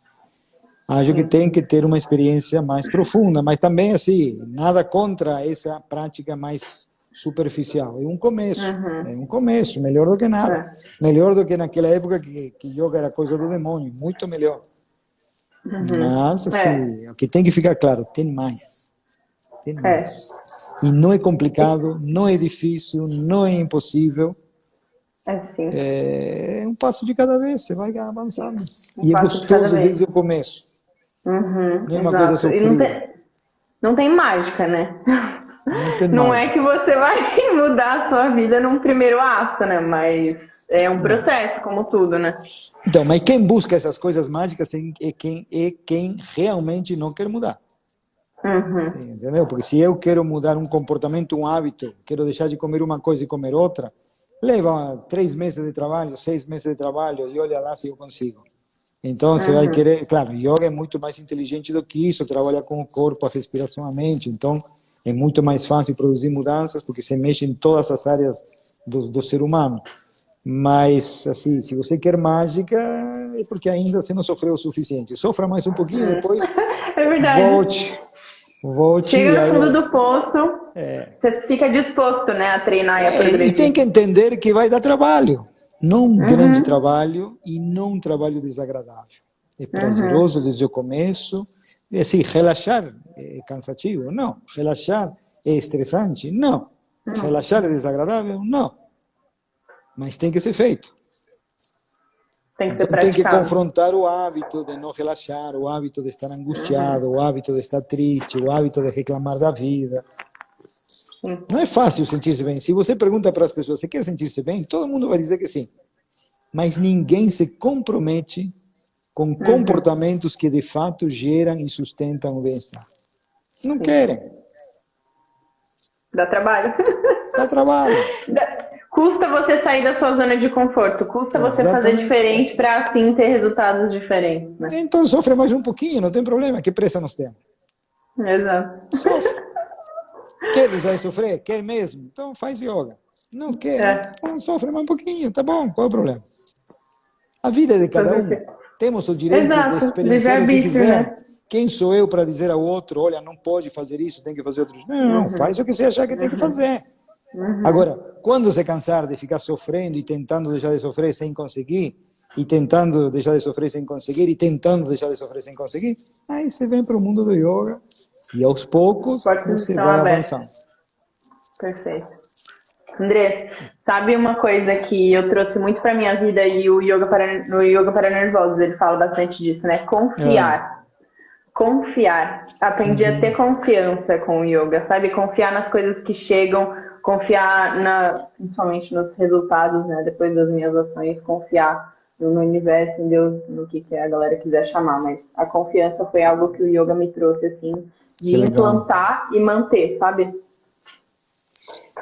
Acho que tem que ter uma experiência mais profunda, mas também, assim, nada contra essa prática mais superficial. É um começo, melhor do que nada. Melhor do que naquela época que yoga era coisa do demônio, muito melhor. Mas, assim, o que tem que ficar claro, tem mais. Tem mais. E não é complicado, não é difícil, não é impossível. É um passo de cada vez, você vai avançando. E é gostoso desde o começo. Não é uma coisa sofrida. Não tem mágica, né? Não é que você vai mudar a sua vida num primeiro ato, né? Mas é um processo, como tudo, né? Então, mas quem busca essas coisas mágicas é quem realmente não quer mudar. Sim, entendeu? Porque se eu quero mudar um comportamento, um hábito, quero deixar de comer uma coisa e comer outra, leva 3 meses de trabalho, 6 meses de trabalho e olha lá se eu consigo. Então, você vai querer... Claro, yoga é muito mais inteligente do que isso, trabalha com o corpo, a respiração, a mente. Então, é muito mais fácil produzir mudanças porque se mexe em todas as áreas do ser humano. Mas, assim, se você quer mágica, é porque ainda você não sofreu o suficiente. Sofra mais um pouquinho, depois volte. Chega no fundo do poço, você fica disposto, né, a treinar e a progredir. E tem que entender que vai dar trabalho. Não um grande trabalho e não um trabalho desagradável. É prazeroso desde o começo. É assim, relaxar é cansativo? Não. Relaxar é estressante? Não. Relaxar é desagradável? Não. Mas tem que ser feito. Tem que ser praticado. Tem que confrontar o hábito de não relaxar, o hábito de estar angustiado, o hábito de estar triste, o hábito de reclamar da vida. Não é fácil sentir-se bem. Se você pergunta para as pessoas, você quer sentir-se bem? Todo mundo vai dizer que sim. Mas ninguém se compromete com comportamentos que de fato geram e sustentam o bem-estar. Não querem. Dá trabalho. Dá trabalho. Custa você sair da sua zona de conforto, custa você fazer diferente para assim ter resultados diferentes. Né? Então sofre mais um pouquinho, não tem problema, que pressa nós temos. Exato. Sofre. Quer deixar de sofrer? Quer mesmo? Então faz yoga. Não quer? Então sofre mais um pouquinho, tá bom, qual é o problema? A vida é de cada um. Temos o direito de experienciar o que quiser. Né? Quem sou eu para dizer ao outro, olha, não pode fazer isso, tem que fazer outro? Não, faz o que você achar que tem que fazer. Agora, quando você cansar de ficar sofrendo e tentando deixar de sofrer sem conseguir, e tentando deixar de sofrer sem conseguir, e tentando deixar de sofrer sem conseguir, aí você vem para o mundo do yoga e aos poucos você vai avançando. Perfeito. Andrés, sabe uma coisa que eu trouxe muito para minha vida e o no Yoga para Nervosos ele fala bastante disso, né? É. Confiar. Confiar. Aprendi a ter confiança com o yoga, sabe? Confiar nas coisas que chegam, confiar principalmente nos resultados, né? Depois das minhas ações, confiar no universo, em Deus, no que a galera quiser chamar. Mas a confiança foi algo que o yoga me trouxe, assim, de Que legal. implantar e manter, sabe?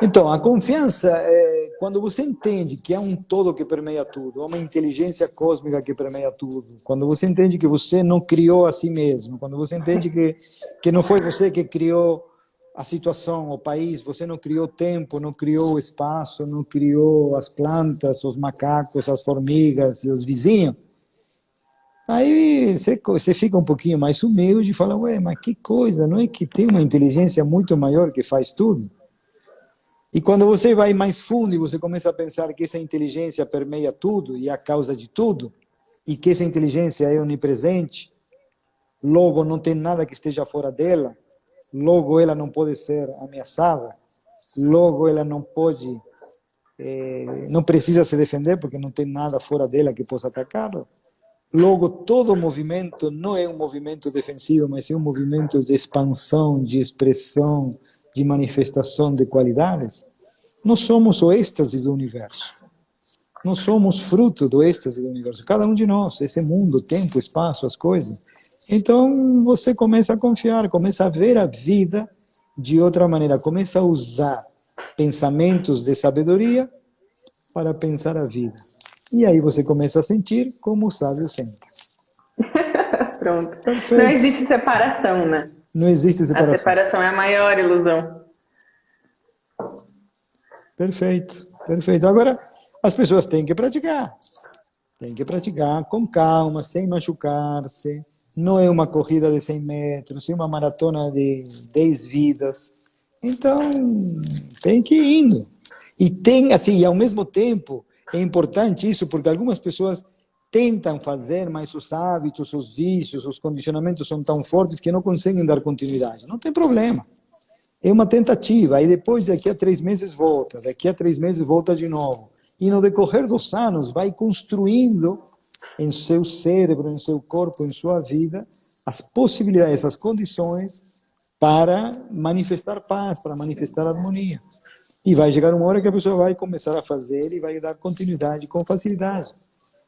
Então, a confiança é quando você entende que há um todo que permeia tudo, há uma inteligência cósmica que permeia tudo, quando você entende que você não criou a si mesmo, quando você entende que não foi você que criou a situação, o país, você não criou o tempo, não criou o espaço, não criou as plantas, os macacos, as formigas e os vizinhos, aí você fica um pouquinho mais humilde e fala, ué, mas que coisa, não é que tem uma inteligência muito maior que faz tudo? E quando você vai mais fundo e você começa a pensar que essa inteligência permeia tudo e é a causa de tudo, e que essa inteligência é onipresente, logo não tem nada que esteja fora dela, logo ela não pode ser ameaçada, logo ela não pode, não precisa se defender porque não tem nada fora dela que possa atacá-la. Logo, todo movimento não é um movimento defensivo, mas é um movimento de expansão, de expressão, de manifestação de qualidades. Nós somos o êxtase do universo. Nós somos fruto do êxtase do universo. Cada um de nós, esse mundo, tempo, espaço, as coisas. Então, você começa a confiar, começa a ver a vida de outra maneira, começa a usar pensamentos de sabedoria para pensar a vida. E aí você começa a sentir como o sábio sente. Pronto. Perfeito. Não existe separação, né? Não existe separação. A separação é a maior ilusão. Perfeito, perfeito. Agora, as pessoas têm que praticar. Tem que praticar com calma, sem machucar-se. Não é uma corrida de 100 metros, é uma maratona de 10 vidas. Então, tem que ir indo. E tem, assim, ao mesmo tempo, é importante isso, porque algumas pessoas tentam fazer, mas os hábitos, os vícios, os condicionamentos são tão fortes que não conseguem dar continuidade. Não tem problema. É uma tentativa, e depois, daqui a 3 meses, volta. Daqui a 3 meses, volta de novo. E no decorrer dos anos, vai construindo em seu cérebro, em seu corpo, em sua vida, as possibilidades, as condições para manifestar paz, para manifestar harmonia. E vai chegar uma hora que a pessoa vai começar a fazer e vai dar continuidade com facilidade.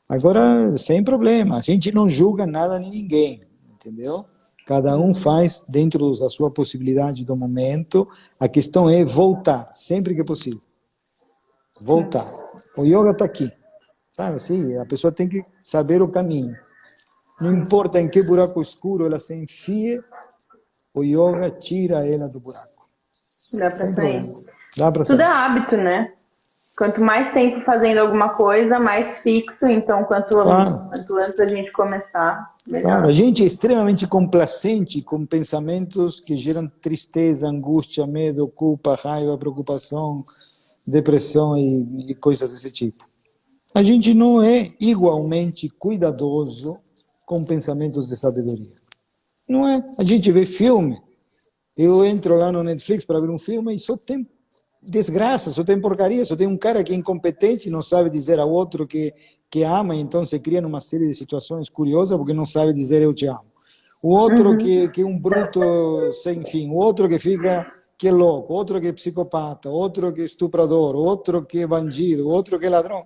Agora, sem problema, a gente não julga nada nem ninguém, entendeu? Cada um faz dentro da sua possibilidade do momento. A questão é voltar, sempre que possível. Voltar. O yoga está aqui, sabe assim? A pessoa tem que saber o caminho. Não importa em que buraco escuro ela se enfie, o yoga tira ela do buraco. Dá pra sair. Dá para Tudo é sair. hábito, né? Quanto mais tempo fazendo alguma coisa, mais fixo. Então, quanto antes a gente começar, melhor. Claro, a gente é extremamente complacente com pensamentos que geram tristeza, angústia, medo, culpa, raiva, preocupação, depressão e coisas desse tipo. A gente não é igualmente cuidadoso com pensamentos de sabedoria. Não é. A gente vê filme. Eu entro lá no Netflix para ver um filme e só tem desgraça, só tem porcaria, só tem um cara que é incompetente, não sabe dizer ao outro que ama, então se cria numa série de situações curiosas porque não sabe dizer eu te amo. O outro que é um bruto sem fim, o outro que é louco, outro que é psicopata, outro que é estuprador, outro que é bandido, outro que é ladrão.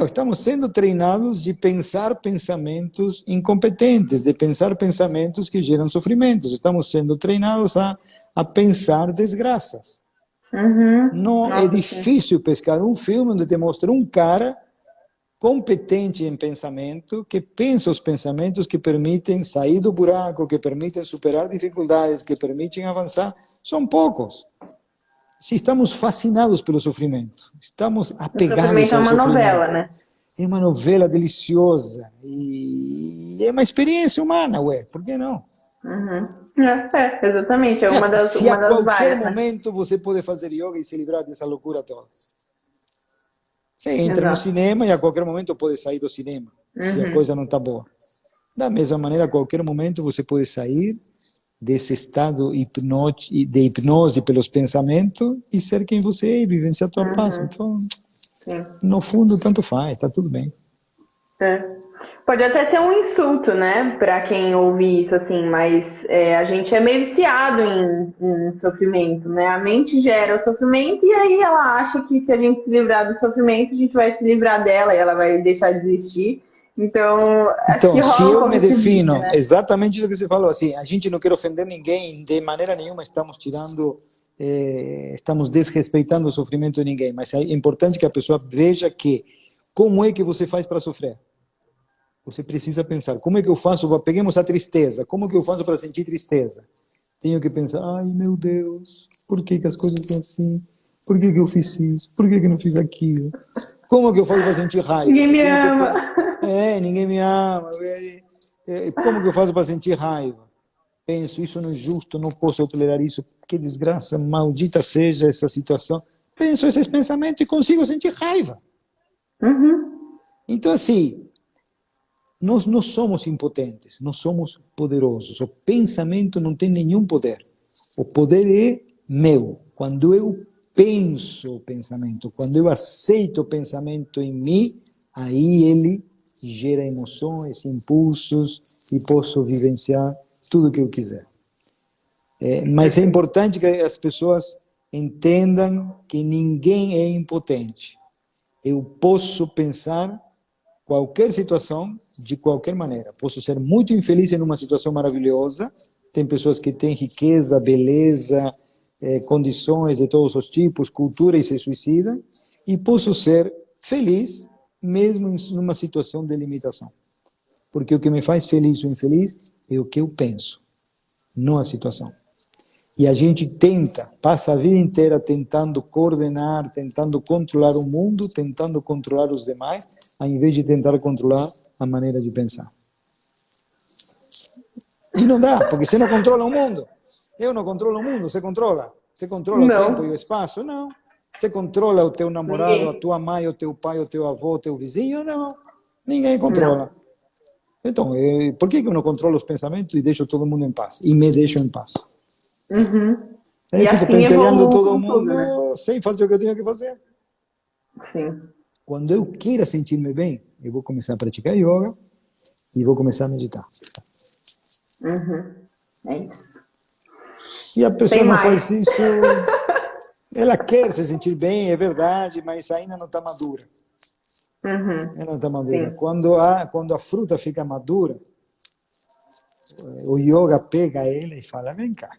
Estamos sendo treinados de pensar pensamentos incompetentes, de pensar pensamentos que geram sofrimentos. Estamos sendo treinados a pensar desgraças. Não é difícil pescar um filme onde te mostra um cara competente em pensamento, que pensa os pensamentos que permitem sair do buraco, que permitem superar dificuldades, que permitem avançar. São poucos. Se estamos fascinados pelo sofrimento, estamos apegados ao sofrimento. É uma novela, né? É uma novela deliciosa e é uma experiência humana, por que não? Exatamente, é uma das Se a qualquer várias, momento você pode fazer yoga e se livrar dessa loucura toda. Você entra no Exato. cinema e a qualquer momento pode sair do cinema, se a coisa não está boa. Da mesma maneira, a qualquer momento você pode sair desse estado de hipnose pelos pensamentos e ser quem você é e vivenciar a tua paz. Então, Sim. no fundo, tanto faz, tá tudo bem. Pode até ser um insulto, né, para quem ouve isso, assim, mas a gente é meio viciado em sofrimento, né? A mente gera o sofrimento e aí ela acha que se a gente se livrar do sofrimento, a gente vai se livrar dela e ela vai deixar de existir. Então, acho que se rola um eu pouco me esse defino, vício, né? exatamente isso que você falou, assim, a gente não quer ofender ninguém, de maneira nenhuma estamos estamos desrespeitando o sofrimento de ninguém, mas é importante que a pessoa veja que, como é que você faz para sofrer? Você precisa pensar, como é que eu faço, peguemos a tristeza, como é que eu faço para sentir tristeza? Tenho que pensar, ai meu Deus, por que as coisas estão assim? Por que eu fiz isso? Por que não fiz aquilo? Como que eu faço para sentir raiva? Ninguém me ama. Ninguém me ama. Como que eu faço para sentir raiva? Penso, isso não é justo, não posso tolerar isso. Que desgraça, maldita seja essa situação. Penso esses pensamentos e consigo sentir raiva. Então, assim, nós não somos impotentes, nós somos poderosos. O pensamento não tem nenhum poder. O poder é meu. Quando eu penso o pensamento, quando eu aceito o pensamento em mim, aí ele gera emoções, impulsos e posso vivenciar tudo o que eu quiser. Mas é importante que as pessoas entendam que ninguém é impotente. Eu posso pensar qualquer situação de qualquer maneira. Posso ser muito infeliz em uma situação maravilhosa. Tem pessoas que têm riqueza, beleza, condições de todos os tipos, cultura e se suicidam. E posso ser feliz mesmo em uma situação de limitação. Porque o que me faz feliz ou infeliz é o que eu penso, não a situação. E a gente passa a vida inteira tentando coordenar, tentando controlar o mundo, tentando controlar os demais, ao invés de tentar controlar a maneira de pensar. E não dá, porque você não controla o mundo. Eu não controlo o mundo, você controla? Você controla o tempo e o espaço? Não. Você controla o teu namorado, a tua mãe, o teu pai, o teu avô, o teu vizinho? Não. Ninguém controla. Então, por que eu não controlo os pensamentos e deixo todo mundo em paz? E me deixo em paz? Aí E fico assim pentelhando todo tudo, mundo, né? sem fazer o que eu tenho que fazer. Sim. Quando eu queira sentir-me bem, eu vou começar a praticar yoga e vou começar a meditar. É isso. Se a pessoa não faz isso, ela quer se sentir bem, é verdade, mas ainda não está madura. Ela não está madura. Quando a fruta fica madura, o yoga pega ela e fala, vem cá.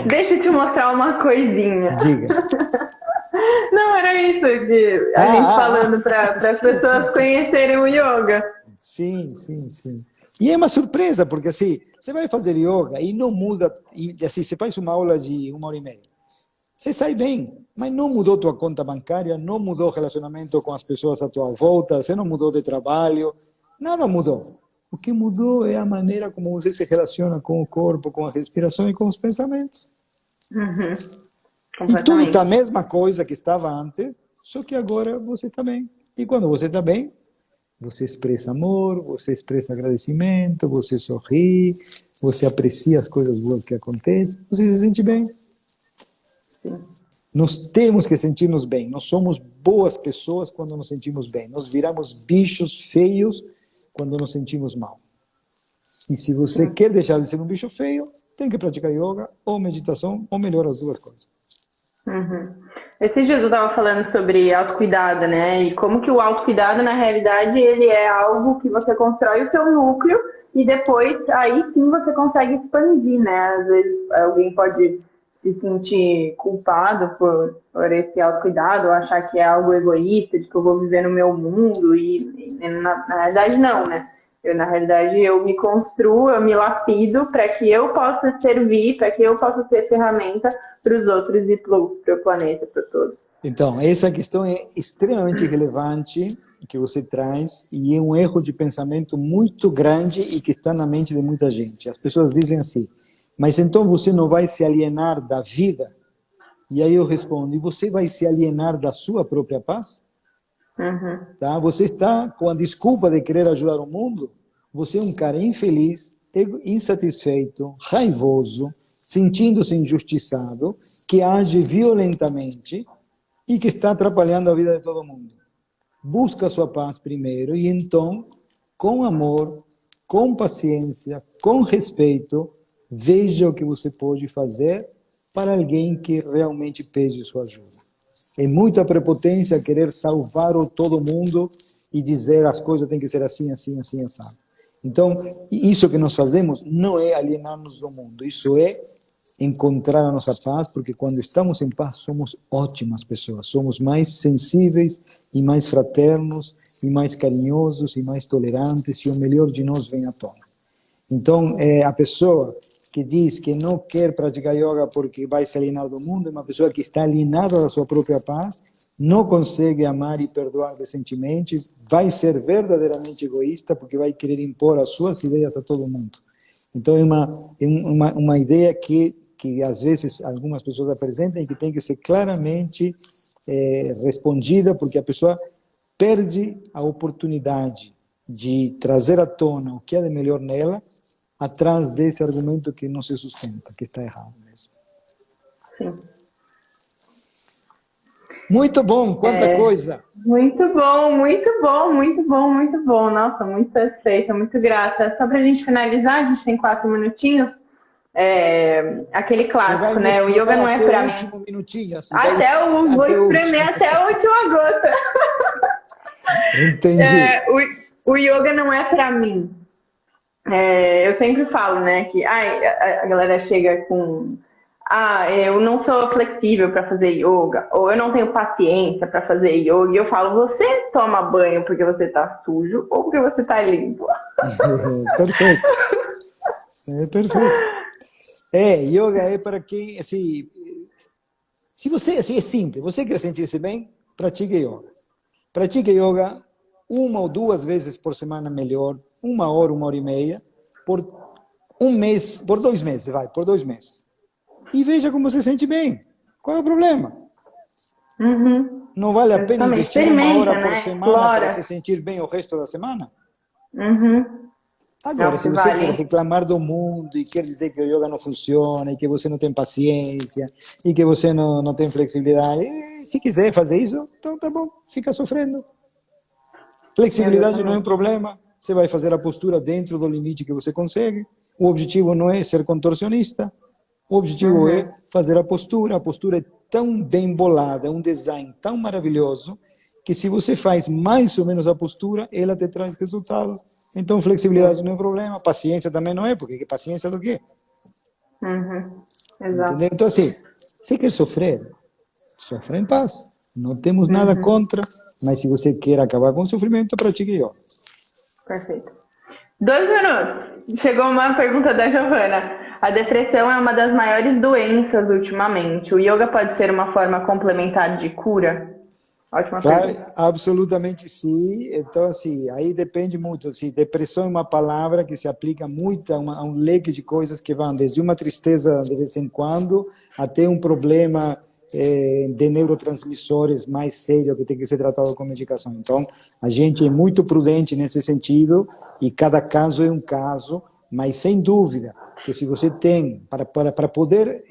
Deixa eu te mostrar uma coisinha. Diga. Não, era isso que a gente falando para as pessoas conhecerem o yoga. Sim. E é uma surpresa, porque assim, você vai fazer yoga e não muda, e assim, você faz uma aula de 1h30. Você sai bem, mas não mudou tua conta bancária, não mudou o relacionamento com as pessoas à tua volta, você não mudou de trabalho, nada mudou. O que mudou é a maneira como você se relaciona com o corpo, com a respiração e com os pensamentos. E tudo está a mesma coisa que estava antes, só que agora você está bem. E quando você está bem, você expressa amor, você expressa agradecimento, você sorri, você aprecia as coisas boas que acontecem, você se sente bem. Nós temos que sentir-nos bem. Nós somos boas pessoas quando nos sentimos bem. Nós viramos bichos feios quando nos sentimos mal. E se você quer deixar de ser um bicho feio, tem que praticar yoga ou meditação, ou melhor, as duas coisas. Esses dias eu estava falando sobre autocuidado, né? E como que o autocuidado, na realidade, ele é algo que você constrói o seu núcleo e depois, aí sim, você consegue expandir, né? Às vezes alguém pode se sentir culpado por esse autocuidado, ou achar que é algo egoísta, de que eu vou viver no meu mundo, e na realidade não, né? Na realidade, eu me construo, eu me lapido para que eu possa servir, para que eu possa ser ferramenta para os outros e para o planeta, para todos. Então, essa questão é extremamente relevante que você traz e é um erro de pensamento muito grande e que está na mente de muita gente. As pessoas dizem assim, mas então você não vai se alienar da vida? E aí eu respondo, e você vai se alienar da sua própria paz? Tá? Você está com a desculpa de querer ajudar o mundo, você é um cara infeliz, insatisfeito, raivoso, sentindo-se injustiçado, que age violentamente e que está atrapalhando a vida de todo mundo. Busca sua paz primeiro e então, com amor, com paciência, com respeito, veja o que você pode fazer para alguém que realmente pede sua ajuda. É muita prepotência querer salvar todo mundo e dizer as coisas têm que ser assim, assim, assim, assim. Então, isso que nós fazemos não é alienar-nos do mundo, isso é encontrar a nossa paz, porque quando estamos em paz somos ótimas pessoas, somos mais sensíveis e mais fraternos e mais carinhosos e mais tolerantes e o melhor de nós vem à tona. Então, a pessoa que diz que não quer praticar yoga porque vai se alienar do mundo é uma pessoa que está alienada da sua própria paz, não consegue amar e perdoar decentemente, vai ser verdadeiramente egoísta porque vai querer impor as suas ideias a todo mundo. Então, é uma ideia que às vezes algumas pessoas apresentam e que tem que ser claramente respondida, porque a pessoa perde a oportunidade de trazer à tona o que há de melhor nela atrás desse argumento que não se sustenta, que está errado mesmo. Sim. Muito bom, quanta coisa! Muito bom, muito bom, muito bom, muito bom. Nossa, muito satisfeita, muito grata. Só para a gente finalizar, a gente tem 4 minutinhos. Aquele clássico, né? O yoga não é para mim. Vou espremer até a última gota. Entendi. O yoga não é para mim. Eu sempre falo, né, que a galera chega com eu não sou flexível para fazer yoga, ou eu não tenho paciência para fazer yoga, e eu falo, você toma banho porque você tá sujo ou porque você tá limpo? Perfeito. Perfeito. Yoga é para quem, assim, se você, assim, é simples, você quer sentir-se bem, pratique yoga. Pratique yoga 1 ou 2 vezes por semana melhor, 1 hora, 1 hora e meia, por 1 mês, por 2 meses, por 2 meses. E veja como você se sente bem. Qual é o problema? Uhum. Não vale a pena investir 1 hora por semana para se sentir bem o resto da semana? Uhum. Agora, se você quer reclamar do mundo e quer dizer que o yoga não funciona, e que você não tem paciência, e que você não tem flexibilidade, se quiser fazer isso, então tá bom, fica sofrendo. Flexibilidade não é um problema, você vai fazer a postura dentro do limite que você consegue. O objetivo não é ser contorcionista, o objetivo é fazer a postura é tão bem bolada, é um design tão maravilhoso, que se você faz mais ou menos a postura, ela te traz resultados. Então, flexibilidade não é um problema, paciência também não é, porque paciência do quê? Exato. Entendeu? Então, assim, você quer sofrer? Sofra em paz. Não temos nada contra, mas se você quer acabar com o sofrimento, pratique yoga. Perfeito. 2 minutos. Chegou uma pergunta da Giovana. A depressão é uma das maiores doenças ultimamente. O yoga pode ser uma forma complementar de cura? Ótima pergunta. Absolutamente sim. Então, assim, aí depende muito. Assim, depressão é uma palavra que se aplica muito a um leque de coisas que vão desde uma tristeza de vez em quando até um problema de neurotransmissores mais sério que tem que ser tratado com medicação. Então, a gente é muito prudente nesse sentido e cada caso é um caso, mas sem dúvida que se você tem, para poder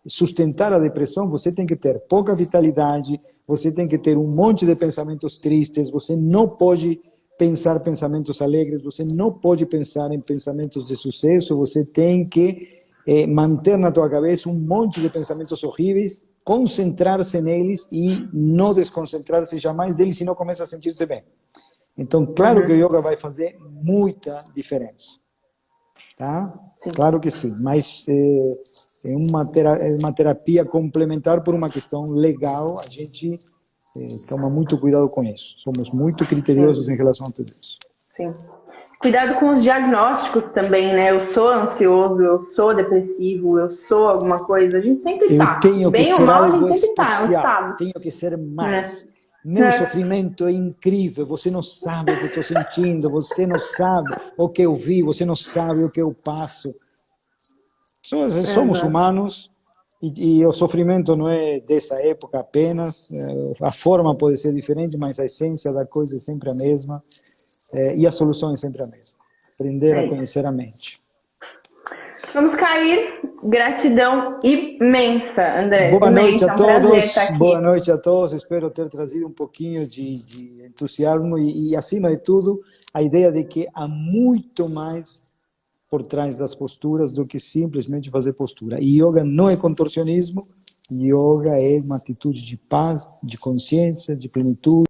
sustentar a depressão, você tem que ter pouca vitalidade, você tem que ter um monte de pensamentos tristes, você não pode pensar pensamentos alegres, você não pode pensar em pensamentos de sucesso, você tem que manter na tua cabeça um monte de pensamentos horríveis, concentrar-se neles e não desconcentrar-se jamais deles, senão começa a sentir-se bem. Então, claro que o yoga vai fazer muita diferença. Tá? Claro que sim, mas é uma terapia complementar por uma questão legal, a gente toma muito cuidado com isso. Somos muito criteriosos em relação a tudo isso. Sim. Cuidado com os diagnósticos também, né? Eu sou ansioso, eu sou depressivo, eu sou alguma coisa. A gente sempre está. Eu tenho que bem ser ou mal, algo a gente sempre especial. Tenho que ser mais. Meu sofrimento é incrível. Você não sabe o que estou sentindo. Você não sabe o que eu vi. Você não sabe o que eu passo. Somos humanos e o sofrimento não é dessa época apenas. A forma pode ser diferente, mas a essência da coisa é sempre a mesma. E a solução é sempre a mesma. Aprender a conhecer a mente. Vamos cair. Gratidão imensa, André. Boa noite a um prazer todos. estar aqui. Boa noite a todos. Espero ter trazido um pouquinho de entusiasmo e, acima de tudo, a ideia de que há muito mais por trás das posturas do que simplesmente fazer postura. E yoga não é contorcionismo, yoga é uma atitude de paz, de consciência, de plenitude.